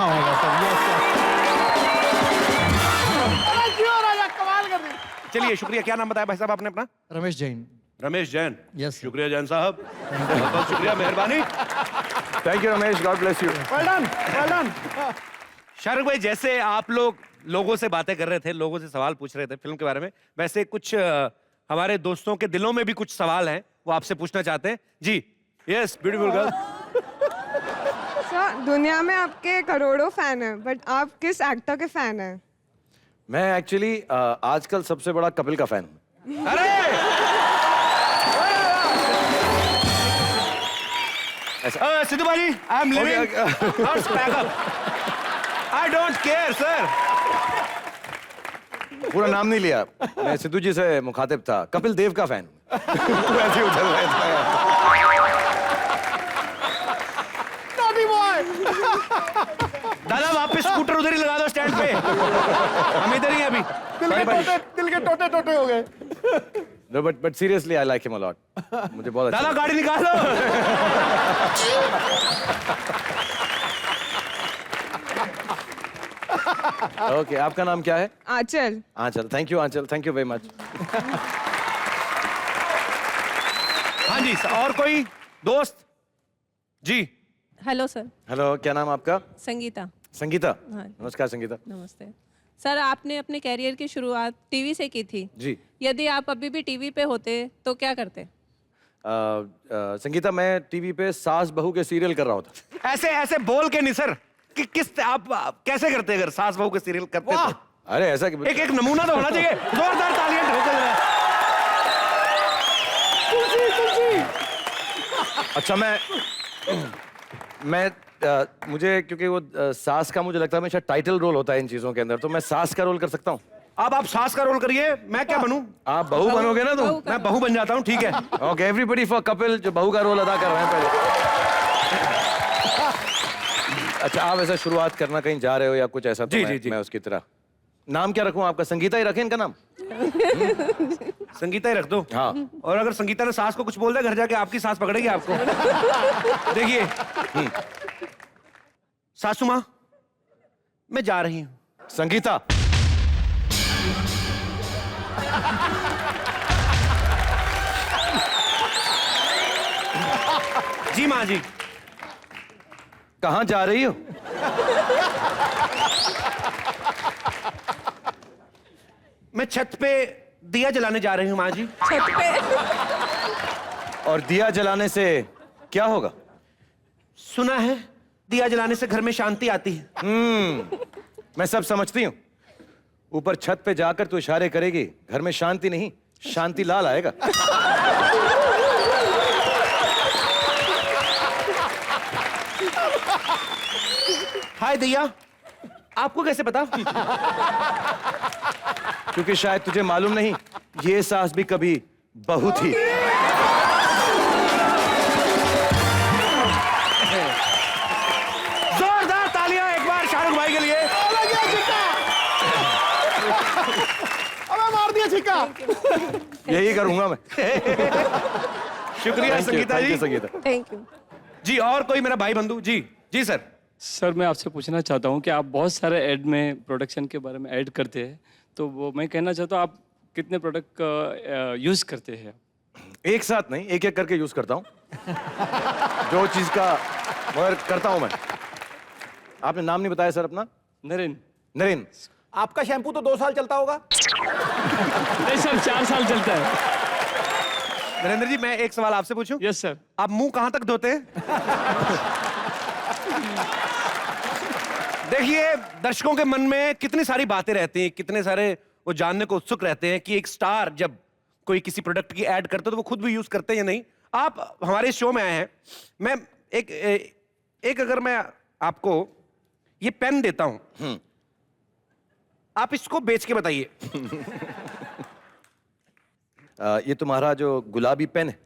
चलिए शुक्रिया। क्या नाम बताया भाई साहब आपने अपना? रमेश जैन। रमेश जैन। Yes, sir. शुक्रिया जैन साहब, बहुत बहुत शुक्रिया, मेहरबानी। Thank you Ramesh, God bless you. Well done, well done. Shahrukh भाई, जैसे आप लोग लोगों से बातें कर रहे थे, लोगों से सवाल पूछ रहे थे फिल्म के बारे में, वैसे कुछ हमारे दोस्तों के दिलों में भी कुछ सवाल हैं, वो आपसे पूछना चाहते हैं। जी, यस, ब्यूटीफुल गर्ल। सर दुनिया में आपके करोड़ों फैन हैं, बट आप किस एक्टर के फैन हैं? मैं एक्चुअली आजकल सबसे बड़ा कपिल का फैन हूँ। अरे सिद्धू भाई, I am living I don't care sir. पूरा नाम नहीं लिया, मैं सिद्धू जी से मुखातिब था, कपिल देव का फैन हूँ। ऐसे ही उछल रहे थे। दादा वापस स्कूटर उधर ही लगा दो स्टैंड पे, हम इधर ही हैं अभी। दिल के टोटे हो गए। No, but seriously, I like him a lot. मुझे बहुत अच्छा दादा गाड़ी निकालो। ओके, आपका नाम क्या है? Anchal. Anchal, thank you Anchal, thank you very much. हाँ जी, और कोई दोस्त? जी। Hello sir. हेलो, क्या नाम आपका? संगीता। संगीता। हाँ। नमस्कार संगीता। नमस्ते सर। आपने अपने कैरियर की शुरुआत टीवी से की थी। जी। यदि आप अभी भी टीवी पे होते तो क्या करते? संगीता, मैं टीवी पे सास बहू के सीरियल कर रहा होता। ऐसे ऐसे बोल के नहीं सर कि किस आप कैसे करते अगर सास बहू के सीरियल करते तो? अरे ऐसा एक एक नमूना तो होना चाहिए। जोरदार तालियां ठोकर रहे। अच्छा, मैं मुझे क्योंकि वो सास का मुझे लगता है हमेशा टाइटल रोल होता है इन चीजों के अंदर, तो मैं सास का रोल कर सकता हूँ। अब आप सास का रोल करिए, मैं क्या बनूं? आप बहू बनोगे ना तुम? मैं बहू बन जाता हूँ, ठीक है। ओके, एवरीबॉडी फॉर कपिल जो बहू का रोल अदा कर रहे हैं पहले। अच्छा, आप ऐसा शुरुआत करना कहीं जा रहे हो या कुछ ऐसा? तो मैं उसकी तरह नाम क्या रखूं आपका? संगीता ही रखें इनका नाम? संगीता ही रख दो। हाँ। और अगर संगीता ने सास को कुछ बोल दिया घर जाके आपकी सास पकड़ेगी आपको। देखिए सासू माँ, मैं जा रही हूँ। संगीता। जी माँ जी। कहाँ जा रही हो? मैं छत पे दिया जलाने जा रही हूँ माँ जी। छत पे? और दिया जलाने से क्या होगा? सुना है दिया जलाने से घर में शांति आती है। मैं सब समझती हूँ। ऊपर छत पे जाकर तू इशारे करेगी, घर में शांति नहीं शांति लाल आएगा। हाय दिया, आपको कैसे पता? क्योंकि शायद तुझे मालूम नहीं, ये सास भी कभी बहू थी। जोरदार तालियां एक बार शाहरुख भाई के लिए। अबे मार दिया छिक्का। यही करूंगा मैं। शुक्रिया संगीता जी। संगीता। थैंक यू जी, और कोई मेरा भाई बंधु? जी जी सर। सर, मैं आपसे पूछना चाहता हूँ कि आप बहुत सारे ऐड में प्रोडक्शन के बारे में ऐड करते हैं, तो वो मैं कहना चाहता हूँ आप कितने प्रोडक्ट का यूज़ करते हैं? एक साथ नहीं, एक एक करके यूज करता हूँ। जो चीज का मगर करता हूँ मैं। आपने नाम नहीं बताया सर अपना? नरेन। नरेन। आपका शैम्पू तो 2 साल चलता होगा? नहीं सर, 4 साल चलता है। नरेंद्र जी, मैं एक सवाल आपसे पूछूं? Yes sir. आप मुंह कहां तक धोते हैं? देखिए, दर्शकों के मन में कितनी सारी बातें रहती हैं, कितने सारे वो जानने को उत्सुक रहते हैं कि एक स्टार जब कोई किसी प्रोडक्ट की ऐड करता है तो वो खुद भी यूज करते हैं या नहीं। आप हमारे शो में आए हैं, मैं एक अगर मैं आपको ये पेन देता हूं, आप इसको बेच के बताइए। ये तुम्हारा जो गुलाबी पेन है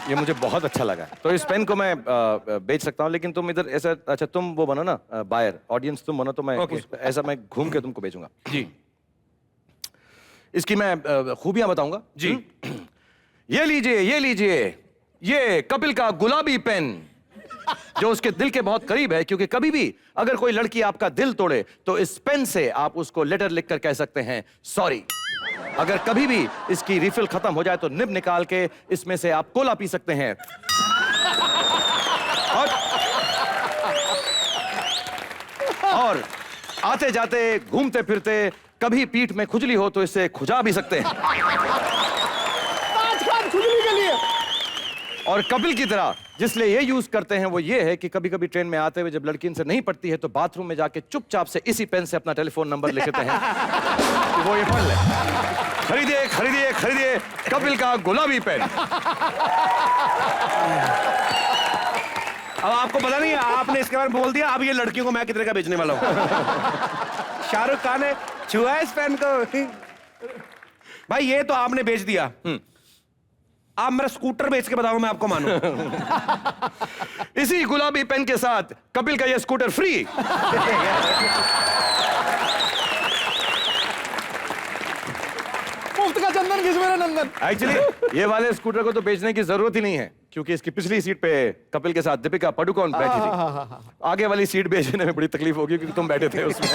ये मुझे बहुत अच्छा लगा, तो इस पेन को मैं बेच सकता हूँ, लेकिन तुम इधर ऐसा, अच्छा तुम वो बनो ना बायर, ऑडियंस तुम बनो, तो मैं ऐसा मैं घूम के तुमको बेचूंगा। जी। इसकी मैं खूबियां बताऊंगा जी। ये लीजिए, ये लीजिए, ये कपिल का गुलाबी पेन जो उसके दिल के बहुत करीब है, क्योंकि कभी भी अगर कोई लड़की आपका दिल तोड़े तो इस पेन से आप उसको लेटर लिखकर कह सकते हैं सॉरी। अगर कभी भी इसकी रिफिल खत्म हो जाए तो निब निकाल के इसमें से आप कोला पी सकते हैं। और आते जाते घूमते फिरते कभी पीठ में खुजली हो तो इससे खुजा भी सकते हैं। खुजली के लिए। और कपिल की तरह जिसलिए ये यूज करते हैं वो ये है कि कभी कभी ट्रेन में आते हुए जब लड़की इनसे नहीं पड़ती है तो बाथरूम में जाके चुपचाप से इसी पेन से अपना टेलीफोन नंबर लिख देते हैं कि वो ये पढ़ ले। खरीदिए खरीदिए खरीदिए कपिल का गुलाबी पेन। अब आपको पता नहीं है, आपने इसके बारे में बोल दिया, अब ये लड़कियों को मैं कितने का बेचने वाला हूं। शाहरुख खान ने छुआ इस पेन को। भाई ये तो आपने बेच दिया, आप मेरा स्कूटर बेच के बताओ मैं आपको मानूं। इसी गुलाबी पेन के साथ कपिल का ये स्कूटर फ्री। मुफ्त का चंदन किस में मेरे नंदन। एक्चुअली ये वाले स्कूटर को तो बेचने की जरूरत ही नहीं है, क्योंकि इसकी पिछली सीट पे कपिल के साथ दीपिका पादुकोण बैठी थी। आगे वाली सीट बेचने में बड़ी तकलीफ होगी क्योंकि तुम बैठे थे उसमें।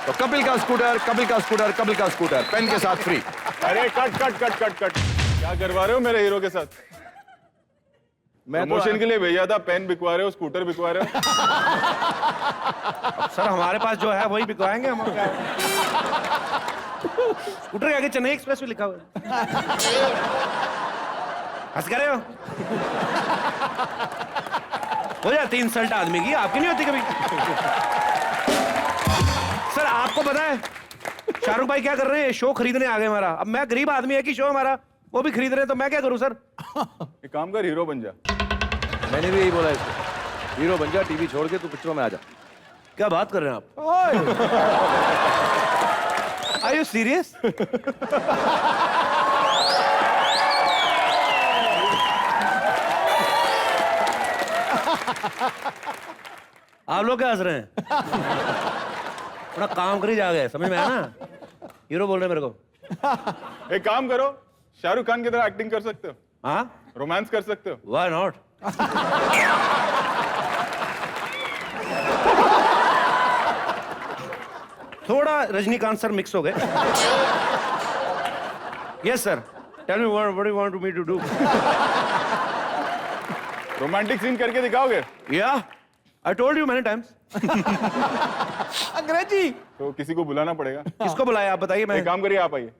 तो कपिल का स्कूटर, कपिल का स्कूटर, कपिल का स्कूटर, पेन के साथ फ्री। अरे cut cut cut cut cut, क्या करवा रहे हो मेरे हीरो के साथ? मैं प्रमोशन के लिए भेजा था, पेन बिकवा रहे हो, स्कूटर बिकवा रहे हो। सर हमारे पास जो है वही बिकवाएंगे हम। स्कूटर के आगे चेन्नई एक्सप्रेस भी लिखा हुआ है। हंस कर रहे हो? हो जाती इंसल्ट आदमी की, आपकी नहीं होती कभी? सर आपको पता है शाहरुख भाई क्या कर रहे हैं? शो खरीदने आ गए हमारा। अब मैं गरीब आदमी है कि शो हमारा वो भी खरीद रहे हैं, तो मैं क्या करूं सर? एक काम कर, हीरो बन जा। मैंने भी यही बोला इसको, हीरो बन जा, टीवी छोड़ के तू पिक्चरों में आ जा। क्या बात कर रहे हैं आप? Are you serious? आप लोग क्या हंस रहे हैं? थोड़ा काम कर ही जा गए, समझ में आया ना? हीरो बोल रहे हैं मेरे को। एक काम करो, शाहरुख खान की तरह एक्टिंग कर सकते हो, हाँ रोमांस कर सकते हो। Why not? थोड़ा रजनीकांत सर मिक्स हो गए। Yes sir, tell me what you want me to do? Romantic scene करके दिखाओगे? या I told you many times. अंग्रेजी। तो किसी को बुलाना पड़ेगा। किसको बुलाया आप बताइए? मैं एक काम करिए, आप आइए।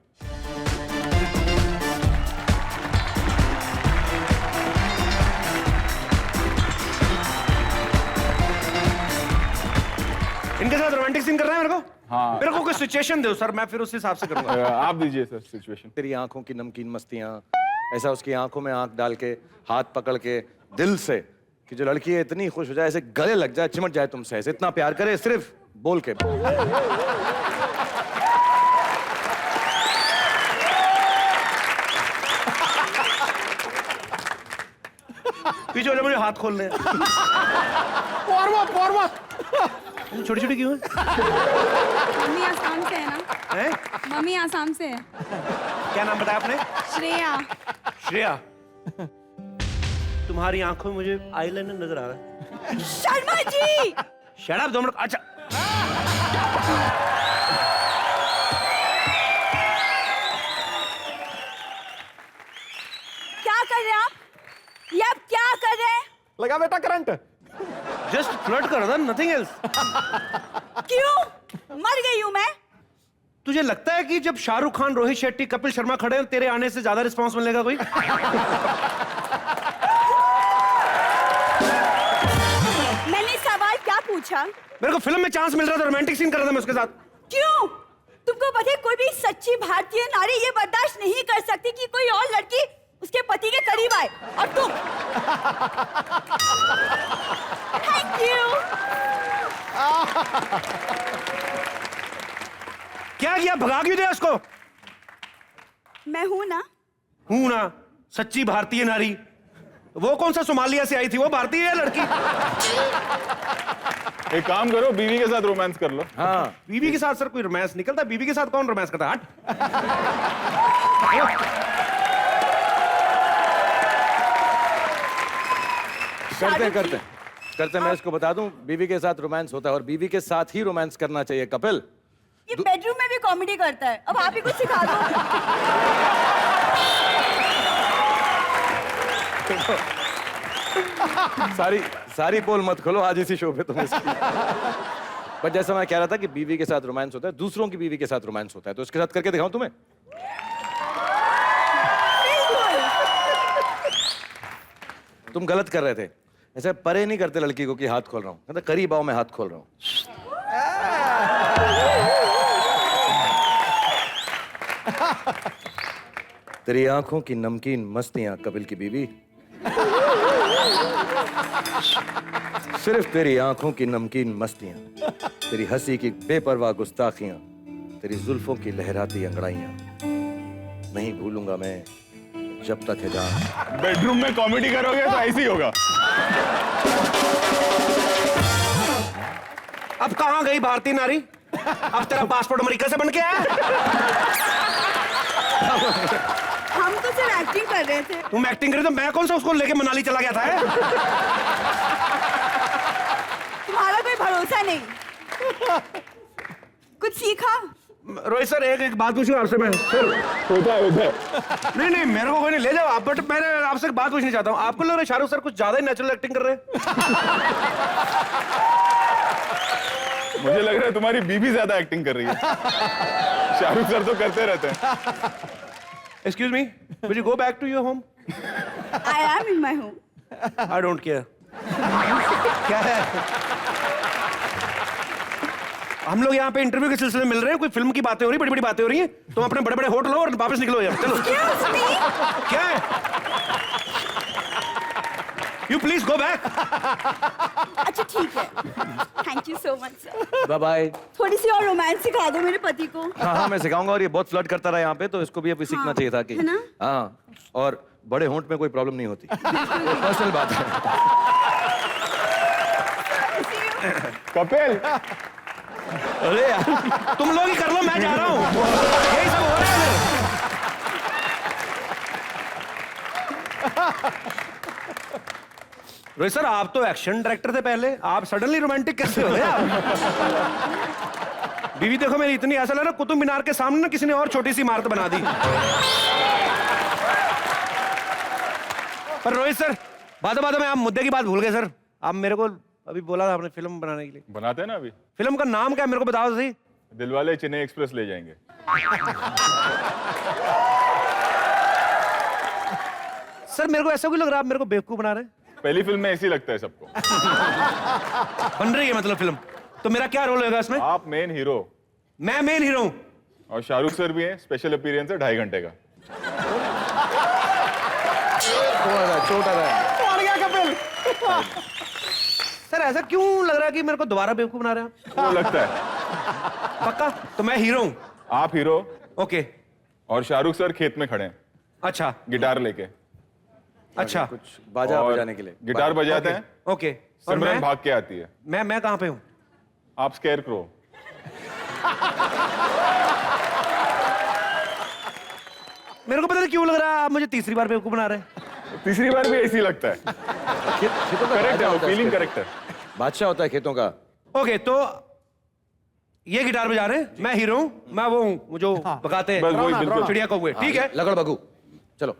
इनके साथ रोमांटिक सीन कर रहे हैं मेरे को? हाँ। मेरे को कोई सिचुएशन दो सर, मैं फिर उस हिसाब से करूंगा। आप दीजिए सर सिचुएशन। तेरी आंखों की नमकीन मस्तियां, ऐसा उसकी आंखों में आंख डाल के, हाथ पकड़ के दिल से, कि जो लड़की है इतनी खुश हो जाए, ऐसे गले लग जाए, चिमट जाए तुमसे, ऐसे इतना प्यार करे सिर्फ बोल के। पीछे वाले मुझे हाथ खोलने हैं। छोटी छोटी क्यों है? मम्मी आसाम से है ना? हैं? मम्मी आसाम से है। क्या नाम बताया आपने? श्रेया। श्रेया, तुम्हारी आंखों में मुझे आईलाइनर नजर आ रहा है। Sharma ji! Shut up 2 minute. अच्छा क्या कर रहे हैं आप? ये आप क्या कर रहे हैं? लगा बेटा करंट। जस्ट फ्लर्ट कर रहा था, नथिंग एल्स। क्यों? मर गई हूं मैं? तुझे लगता है कि जब शाहरुख खान, रोहित शेट्टी, कपिल शर्मा खड़े हैं, तेरे आने से ज्यादा रिस्पांस मिलेगा कोई? मैंने सवाल क्या पूछा? मेरे को फिल्म में चांस मिल रहा था, रोमांटिक सीन कर रहा था मैं उसके साथ। क्यों? तुमको पता है कोई भी सच्ची भारतीय नारी ये बर्दाश्त नहीं कर सकती कि कोई और लड़की उसके पति के करीब आए, और तुम। Thank you. क्या किया? भगा क्यों दिया उसको? मैं हूं ना। हूं ना, सच्ची भारतीय नारी। वो कौन सा सोमालिया से आई थी? वो भारतीय है लड़की। एक काम करो, बीवी के साथ रोमांस कर लो। हाँ, बीवी के साथ सर कोई रोमांस निकलता? बीवी के साथ कौन रोमांस करता? हट। करते मैं इसको बता दूं, बीवी के साथ रोमांस होता है और बीवी के साथ ही रोमांस करना चाहिए कपिल। ये बेडरूम में भी कॉमेडी करता है। अब आप ही कुछ सिखा दो। सारी पोल मत खोलो आज इसी शो पे तुम इसकी। पर जैसा मैं कह रहा था कि बीवी के साथ रोमांस होता है, दूसरों की बीवी के साथ रोमांस होता है, तो इसके साथ करके दिखाऊं तुम्हें? तुम गलत कर रहे थे, ऐसे परे नहीं करते लड़की को कि हाथ खोल रहा हूं, मतलब करीब आओ, मैं हाथ खोल रहा हूं। तेरी आंखों की नमकीन मस्तियां कपिल की बीवी, सिर्फ तेरी आंखों की नमकीन मस्तियां, तेरी हंसी की बेपरवाह गुस्ताखियां, तेरी जुल्फों की लहराती अंगड़ाइयां, नहीं भूलूंगा मैं जब तक है जान। बेडरूम में कॉमेडी करोगे तो ऐसे ही होगा। अब कहां गई भारतीय नारी? अब तेरा पासपोर्ट अमेरिका से बन के आया? हम तो सिर्फ एक्टिंग कर रहे थे। तुम एक्टिंग करे तो मैं कौन सा उसको लेके मनाली चला गया था? तुम्हारा कोई भरोसा नहीं। कुछ सीखा? रोहित सर एक बात पूछूं आपसे मैं सर? होता है नहीं नहीं मेरे को कोई नहीं ले जाओ आप, बट मैं आपसे एक बात पूछना चाहता हूँ। आपको लग रहा है शाहरुख सर कुछ ज्यादा ही नेचुरल एक्टिंग कर रहे हैं? मुझे लग रहा है तुम्हारी बीबी ज्यादा एक्टिंग कर रही है। शाहरुख सर तो करते रहते हैं। Excuse me, will you go back to your home? I am in my home. I don't care. क्या है? हम लोग यहाँ पे इंटरव्यू के सिलसिले में मिल रहे हैं, कोई फिल्म की बातें हो रही, बड़ी बड़ी बातें हो रही हैं। तुम अपने बड़े बड़े होटल लो और वापस निकलो यार, चलो। क्या है? You please go back. अच्छा ठीक है, thank you so much sir. Bye bye. थोड़ी सी और रोमांस सिखा दो मेरे पति को। हाँ मैं सिखाऊंगा, और ये बहुत फ्लर्ट करता रहा यहाँ पे, तो इसको भी अभी सीखना चाहिए था कि है ना? हाँ, और बड़े होंठ में कोई प्रॉब्लम नहीं होती। पर्सनल बात है। कपिल, अरे यार तुम लोग ही कर लो, मैं जा रहा हूँ। यही सब हो रहा है। रोहित सर आप तो एक्शन डायरेक्टर थे पहले, आप सडनली रोमांटिक कैसे हो गए आप? बीवी देखो मेरी इतनी, ऐसा लग रहा कुतुब मीनार के सामने ना किसी ने और छोटी सी इमारत बना दी। पर रोहित सर बातों में आप मुद्दे की बात भूल गए सर। आप मेरे को अभी बोला था आपने फिल्म बनाने के लिए। बनाते हैं ना अभी। फिल्म का नाम क्या है मेरे को बताओ तो सही। दिलवाले चेन्नई एक्सप्रेस ले जाएंगे। सर मेरे को ऐसा क्यों लग रहा है आप मेरे को बेवकूफ बना रहे हैं? पहली फिल्म में ऐसी लगता है सबको। बन रही है मतलब फिल्म, तो मेरा क्या रोल होगा इसमें? आप मेन हीरो। मैं मेन हीरो हूं? और शाहरुख सर भी हैं, स्पेशल अपीयरेंस है 2.5 घंटे का। छोटा रहा। मार गया कपिल। सर ऐसा क्यों लग रहा है कि मेरे को दोबारा बेवकूफ बना रहे हैं आप? वो लगता है। पक्का? तो मैं हीरो हूं? आप हीरो ओके। और शाहरुख सर खेत में खड़े हैं अच्छा गिटार लेके। अच्छा कुछ बाजा और बजाने के लिए गिटार बजाते हैं। ओके। और सिमरन भाग के आती है। मैं कहां पे हूं? आप स्केयर क्रो। मेरे को पता नहीं क्यों लग रहा है आप मुझे तीसरी बार बेवकूफ बना रहे हैं। तीसरी बार भी ऐसी लगता है। खेतों का करेक्ट राजा है, होता है फीलिंग उसके। करेक्ट है। बादशाह होता है खेतों का। ओके तो ये गिटार बजा रहे हैं, मैं हीरो हूं, मैं वो हूं जो पकाते हैं बस वही, बिल्कुल। चिड़िया कौवे। ठीक है लगड़ बगू, चलो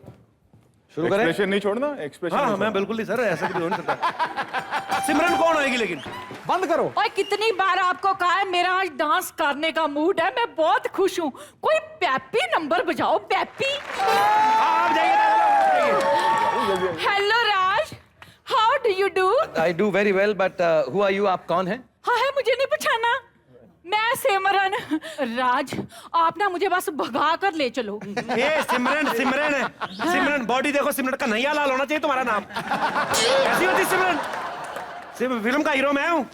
शुरू करें। एक्सप्रेशन नहीं छोड़ना, एक्सप्रेशन हाँ नहीं मैं छोड़ना। बिल्कुल नहीं सर, ऐसा भी हो नहीं सकता। सिमरन कौन आएगी लेकिन? बंद करो। और कितनी बार आपको कहा है मेरा आज डांस करने का मूड है, मैं बहुत खुश हूँ। कोई पैपी नंबर बजाओ, पैपी। आप जाइए। Hello Raj, how do you do? I do very well, but who are you? आप कौन है? हाँ है, मुझे नहीं पहचाना? मैं सिमरन। राज आप ना मुझे बस भगा कर ले चलो। ये सिमरन सिमरन है। सिमरन बॉडी देखो, सिमरन का नैया लाल होना चाहिए तुम्हारा नाम। ऐसी होती सिमरन? फिल्म का हीरो मैं हूँ,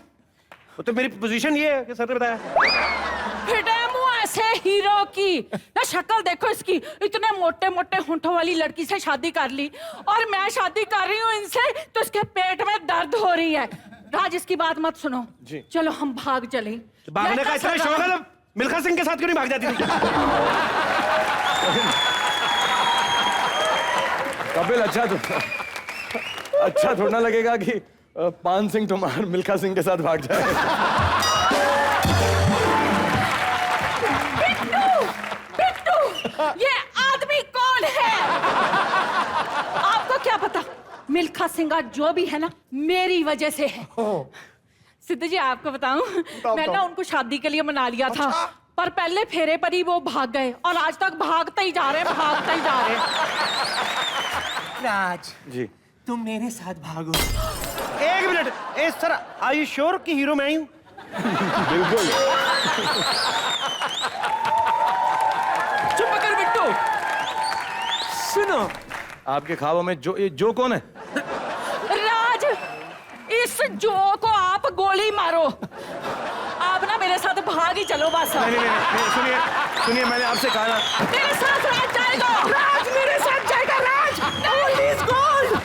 तो मेरी पोजीशन ये है कि सर ने बताया। फिटे मुंह ऐसे हीरो की ना, शक्ल देखो इसकी, इतने मोटे मोटे होंठों वाली लड़की से शादी कर ली, और मैं शादी कर रही हूँ इनसे, तो इसके पेट में दर्द हो रही है। राज इसकी बात मत सुनो जी। चलो हम भाग चले। भागने का इतना शौक है तो मिल्खा सिंह के साथ क्यों नहीं भाग जाती? कपिल अच्छा थोड़ा लगेगा कि पान सिंह तुम्हार मिल्खा सिंह के साथ भाग जाए। बिट्टू, ये आदमी कौन है? आपको क्या पता, मिल्खा सिंह जो भी है ना मेरी वजह से है। सिद्धू जी आपको बताऊं, मैं ना उनको शादी के लिए मना लिया था, पर पहले फेरे पर ही वो भाग गए, और आज तक भागते ही जा रहे हैं, भागते ही जा रहे हैं। राज जी तुम मेरे साथ भागो। एक मिनट, ए सर आर यू श्योर कि हीरो मैं ही हूं? बिल्कुल। चुप कर बिट्टू। सुनो, आपके ख्वाबों में जो कौन है? राज, इस जो को आप गोली मारो। आप ना मेरे साथ भाग ही चलो बस। नहीं, सुनिए मैंने आपसे कहा ना। मेरे साथ राज जाएगा। राज मेरे साथ जाएगा। राज प्लीज गोल्ड।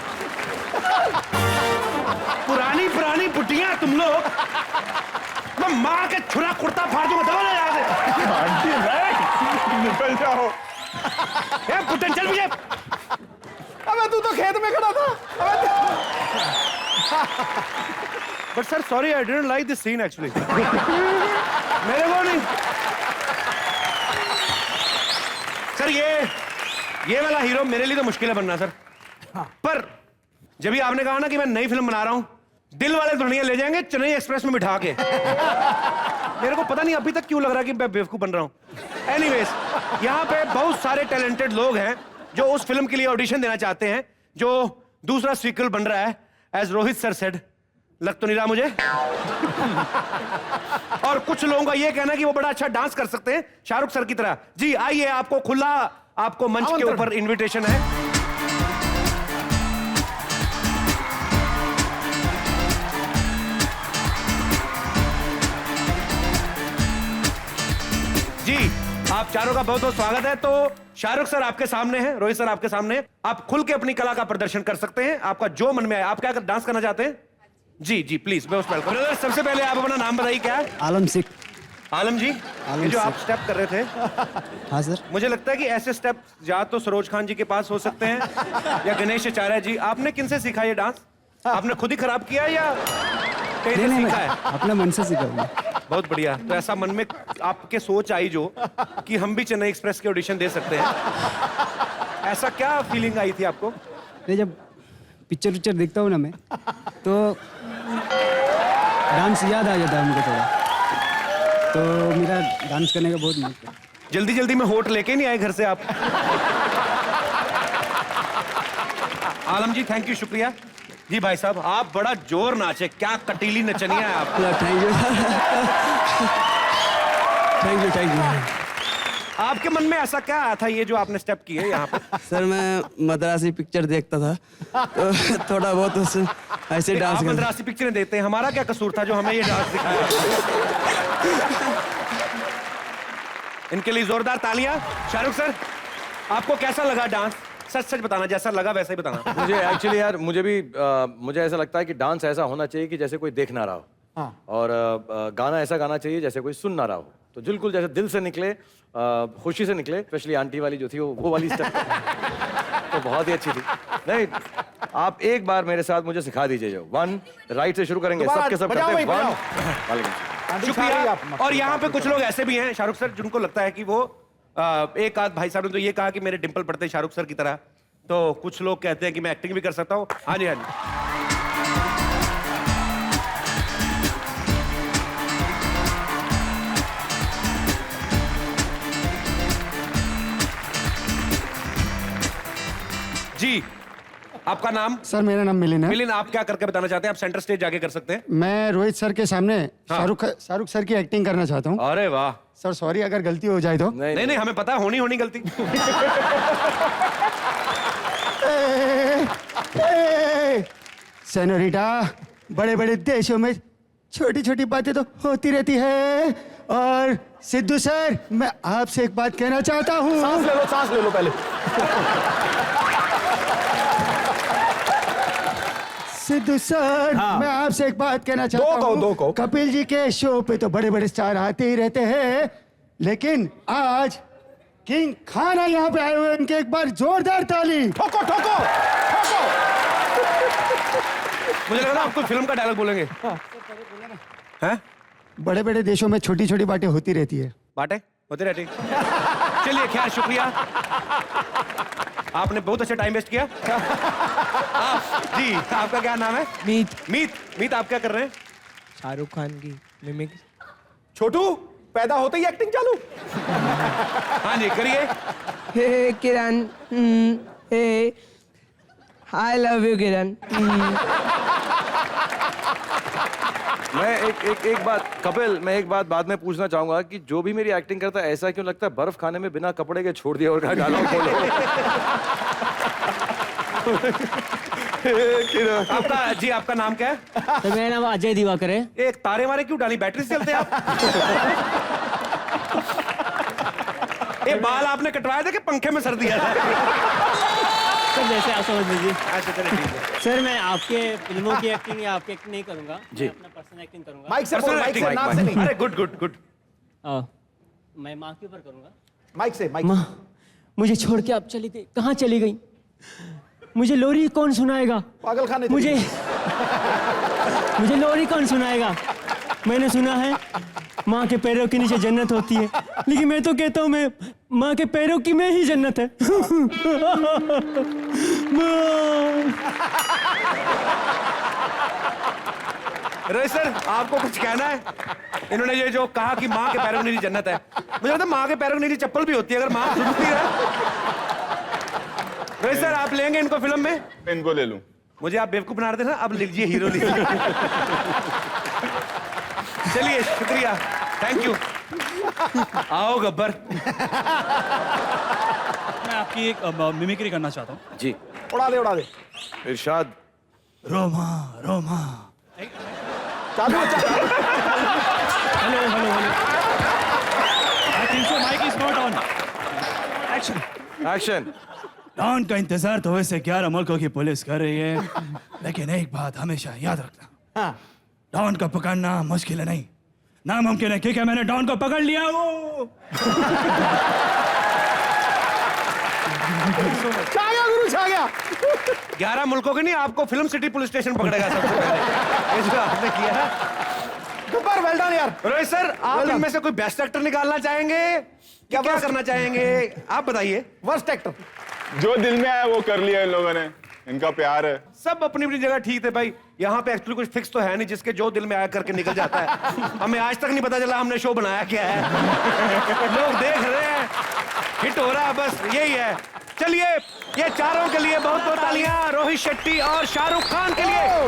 पुरानी पुटियां तुम लोग, मैं मार के छुरा कुर्ता फाड़ दूंगा। दबा ले यहाँ से। आंटी, निकल जाओ। पुटन चल मुझे। अबे तू तो खेत में खड़ा था। But sir sorry I didn't like this scene actually. मेरे को नहीं सर, ये वाला हीरो मेरे लिए तो मुश्किल है बनना सर। पर जब भी आपने कहा ना कि मैं नई फिल्म बना रहा हूं, दिल वाले दुल्हनिया ले जाएंगे चेन्नई एक्सप्रेस में बिठा के। मेरे को पता नहीं अभी तक क्यों लग रहा है कि मैं बेवकूफ बन रहा हूं। एनीवेज, यहाँ पे बहुत सारे टैलेंटेड लोग हैं जो उस फिल्म के लिए ऑडिशन देना चाहते हैं, जो दूसरा सीक्वल बन रहा है। एज रोहित सर सेड, लग तो नहीं रहा मुझे। और कुछ लोगों का ये कहना है कि वो बड़ा अच्छा डांस कर सकते हैं शाहरुख सर की तरह। जी आइए, आपको खुला, आपको मंच के ऊपर इनविटेशन है। जी आप चारों का बहुत बहुत स्वागत है। तो शाहरुख सर आपके सामने हैं, रोहित सर आपके सामने हैं। आप खुल के अपनी कला का प्रदर्शन कर सकते हैं, आपका जो मन में आए। आप क्या डांस करना चाहते हैं? जी जी प्लीज, मोस्ट वेलकम। सबसे पहले आप अपना नाम बताइए क्या है? आलम सिख। आलम जी, ये जो आप स्टेप कर रहे थे, हाँ सर। मुझे लगता है कि ऐसे स्टेप या तो सरोज खान जी के पास हो सकते हैं या गणेश आचार्य जी। आपने किनसे सीखा ये डांस? आपने खुद ही खराब किया या कहीं से सीखा है? अपने मन से सीखा। बहुत बढ़िया। तो ऐसा मन में आपके सोच आई जो कि हम भी चेन्नई एक्सप्रेस के ऑडिशन दे सकते हैं, ऐसा क्या फीलिंग आई थी आपको? नहीं, जब पिक्चर विक्चर देखता हूँ ना मैं, तो डांस याद आ जाता है हमको थोड़ा, तो मेरा डांस करने का बहुत मन है। जल्दी जल्दी में होठ लेके नहीं आए घर से आप? आलम जी थैंक यू, शुक्रिया। जी भाई साहब, आप बड़ा जोर नाचे, क्या कटीली नचनिया है आप। Thank you thank you thank you. आपके मन में ऐसा क्या आया था ये जो आपने स्टेप किए यहाँ पे? सर मैं मद्रासी पिक्चर देखता था, तो थोड़ा बहुत उस ऐसे डांस आप मद्रासी पिक्चरें देखते हैं, हमारा क्या कसूर था जो हमें ये डांस दिखाया? इनके लिए जोरदार तालियां। शाहरुख सर, आपको कैसा लगा डांस? सच सच बताना, जैसा लगा वैसा ही बताना। मुझे एक्चुअली यार, मुझे ऐसा लगता है कि डांस ऐसा होना चाहिए कि जैसे कोई देख ना रहा हो। हाँ। और गाना ऐसा गाना चाहिए जैसे कोई सुन ना रहा हो। तो बिल्कुल जैसे दिल से निकले, खुशी से निकले। स्पेशली आंटी वाली जो थी वो वाली स्टेप तो बहुत ही अच्छी थी। नहीं, आप एक बार मेरे साथ मुझे सिखा दीजिए। जो 1 राइट से शुरू करेंगे, सबके सब करते हैं 1। शुक्रिया। और यहाँ पे कुछ लोग ऐसे भी हैं शाहरुख सर जिनको लगता है कि वो एक आध भाई साहब ने तो ये कहा कि मेरे डिंपल पड़ते हैं शाहरुख सर की तरह। तो कुछ लोग कहते हैं कि मैं एक्टिंग भी कर सकता हूँ। हाँ जी, हाँ जी। जी आपका नाम? सर मेरा नाम मिलिन है। मिलिन, आप क्या करके बताना चाहते हैं? आप सेंटर स्टेज जाके कर सकते हैं। मैं रोहित सर के सामने शाहरुख सर की एक्टिंग करना चाहता हूँ। अरे वाह सर, सॉरी अगर गलती हो जाए तो। नहीं नहीं, हमें पता है होनी गलती। सेनोरिटा, बड़े बड़े देशों में छोटी छोटी बातें तो होती रहती है। और सिद्धू सर, मैं आपसे एक बात कहना चाहता हूँ। सांस ले लो पहले। सिद्धू सर, मैं आपसे एक बात कहना चाहता हूँ। दो कहो। कपिल जी के शो पे तो बड़े बड़े स्टार आते ही रहते हैं, लेकिन आज किंग खाना यहाँ पे आए हुए हैं। उनके एक बार जोरदार ताली। ठोको ठोको ठोको। मुझे लग रहा है आप कोई फिल्म का डायलॉग बोलेंगे। हैं? बड़े बड़े देशों में छोटी छोटी बातें होती रहती है। बातें होती रहती। चलिए खैर, शुक्रिया, आपने बहुत अच्छा टाइम वेस्ट किया। जी आपका क्या नाम है? मीत। मीत, आप क्या कर रहे हैं? शाहरुख खान की मिमिक। छोटू, पैदा होते ही एक्टिंग चालू। हाँ जी करिए। हे किरण, हे आई लव यू किरण। मैं एक बात कपिल, मैं एक बात बाद में पूछना चाहूंगा कि जो भी मेरी एक्टिंग करता है, ऐसा क्यों लगता है बर्फ खाने में बिना कपड़े के छोड़ दिया और कहा डायलॉग बोलो। आपका जी, आपका नाम क्या है? तो मेरा नाम अजय दिवाकर है। एक तारे मारे क्यों डाली? बैटरी से चलते हैं आप? ये बाल आपने कटवाए थे कि पंखे में सर दिया था? सर जैसे आप समझ लीजिए। अच्छा चलिए ठीक है। सर मैं आपके फिल्मों की एक्टिंग या आपकी एक्टिंग नहीं करूंगा जी। मैं अपना पर्सनल एक्टिंग करूंगा। माइक से बोल, माइक से, नाक से नहीं। अरे गुड गुड गुड। मैं माँ के ऊपर करूंगा। माइक से, माइक। मुझे छोड़ के आप चली गई, कहाँ चली गई? मुझे लोरी कौन सुनाएगा? पागल खाने मुझे लोरी कौन सुनाएगा? मैंने सुना है माँ के पैरों के नीचे जन्नत होती है, लेकिन मैं तो कहता हूँ मैं माँ के पैरों की में ही जन्नत है। रोहित सर, आपको कुछ कहना है? इन्होंने ये जो कहा कि माँ के पैरों के नीचे जन्नत है, मुझे लगता है माँ के पैरों के नीचे चप्पल भी होती है अगर माँ सुनती है। रोहित सर, आप लेंगे इनको फिल्म में? इनको ले लूं। मुझे आप बेवकूफ बना रहे थे ना, अब लीजिए हीरो लीजिए। चलिए, शुक्रिया, थैंक यू। आओ गब्बर। मैं आपकी एक मिमिक्री करना चाहता हूँ। जी। उड़ा दे, उड़ा दे। इरशाद। रोमा रोमा। चालू hello hello hello. I think so mike is not on. Action. Action. Don का इंतजार तो वैसे 11 मुल्कों की पुलिस कर रही है, लेकिन एक बात हमेशा याद रखना, हाँ। डॉन को पकड़ना मुश्किल है नहीं, नामुमकिन है, क्योंकि मैंने डॉन को पकड़ लिया हूँ। छा गया गुरु, छा गया। 11 मुल्कों के नहीं, आपको फिल्म सिटी पुलिस स्टेशन पकड़ेगा सबसे पहले। ये जो आपने किया है। गब्बर, वेल डन यार। रोहित सर, आप Well done. इनमें से कोई बेस्ट एक्टर निकालना चाहेंगे? क्या करना चाहेंगे? आप बताइए। Worst actor. जो दिल में आया वो कर लिया इन लोगों ने, इनका प्यार है। सब अपनी अपनी जगह ठीक थे भाई। यहाँ पे एक्चुअली कुछ फिक्स तो है नहीं, जिसके जो दिल में आया करके निकल जाता है। हमें आज तक नहीं पता चला हमने शो बनाया क्या है। लोग देख रहे हैं, हिट हो रहा है, बस यही है। चलिए, ये चारों के लिए बहुत बहुत तालियां रोहित शेट्टी और शाहरुख खान के लिए।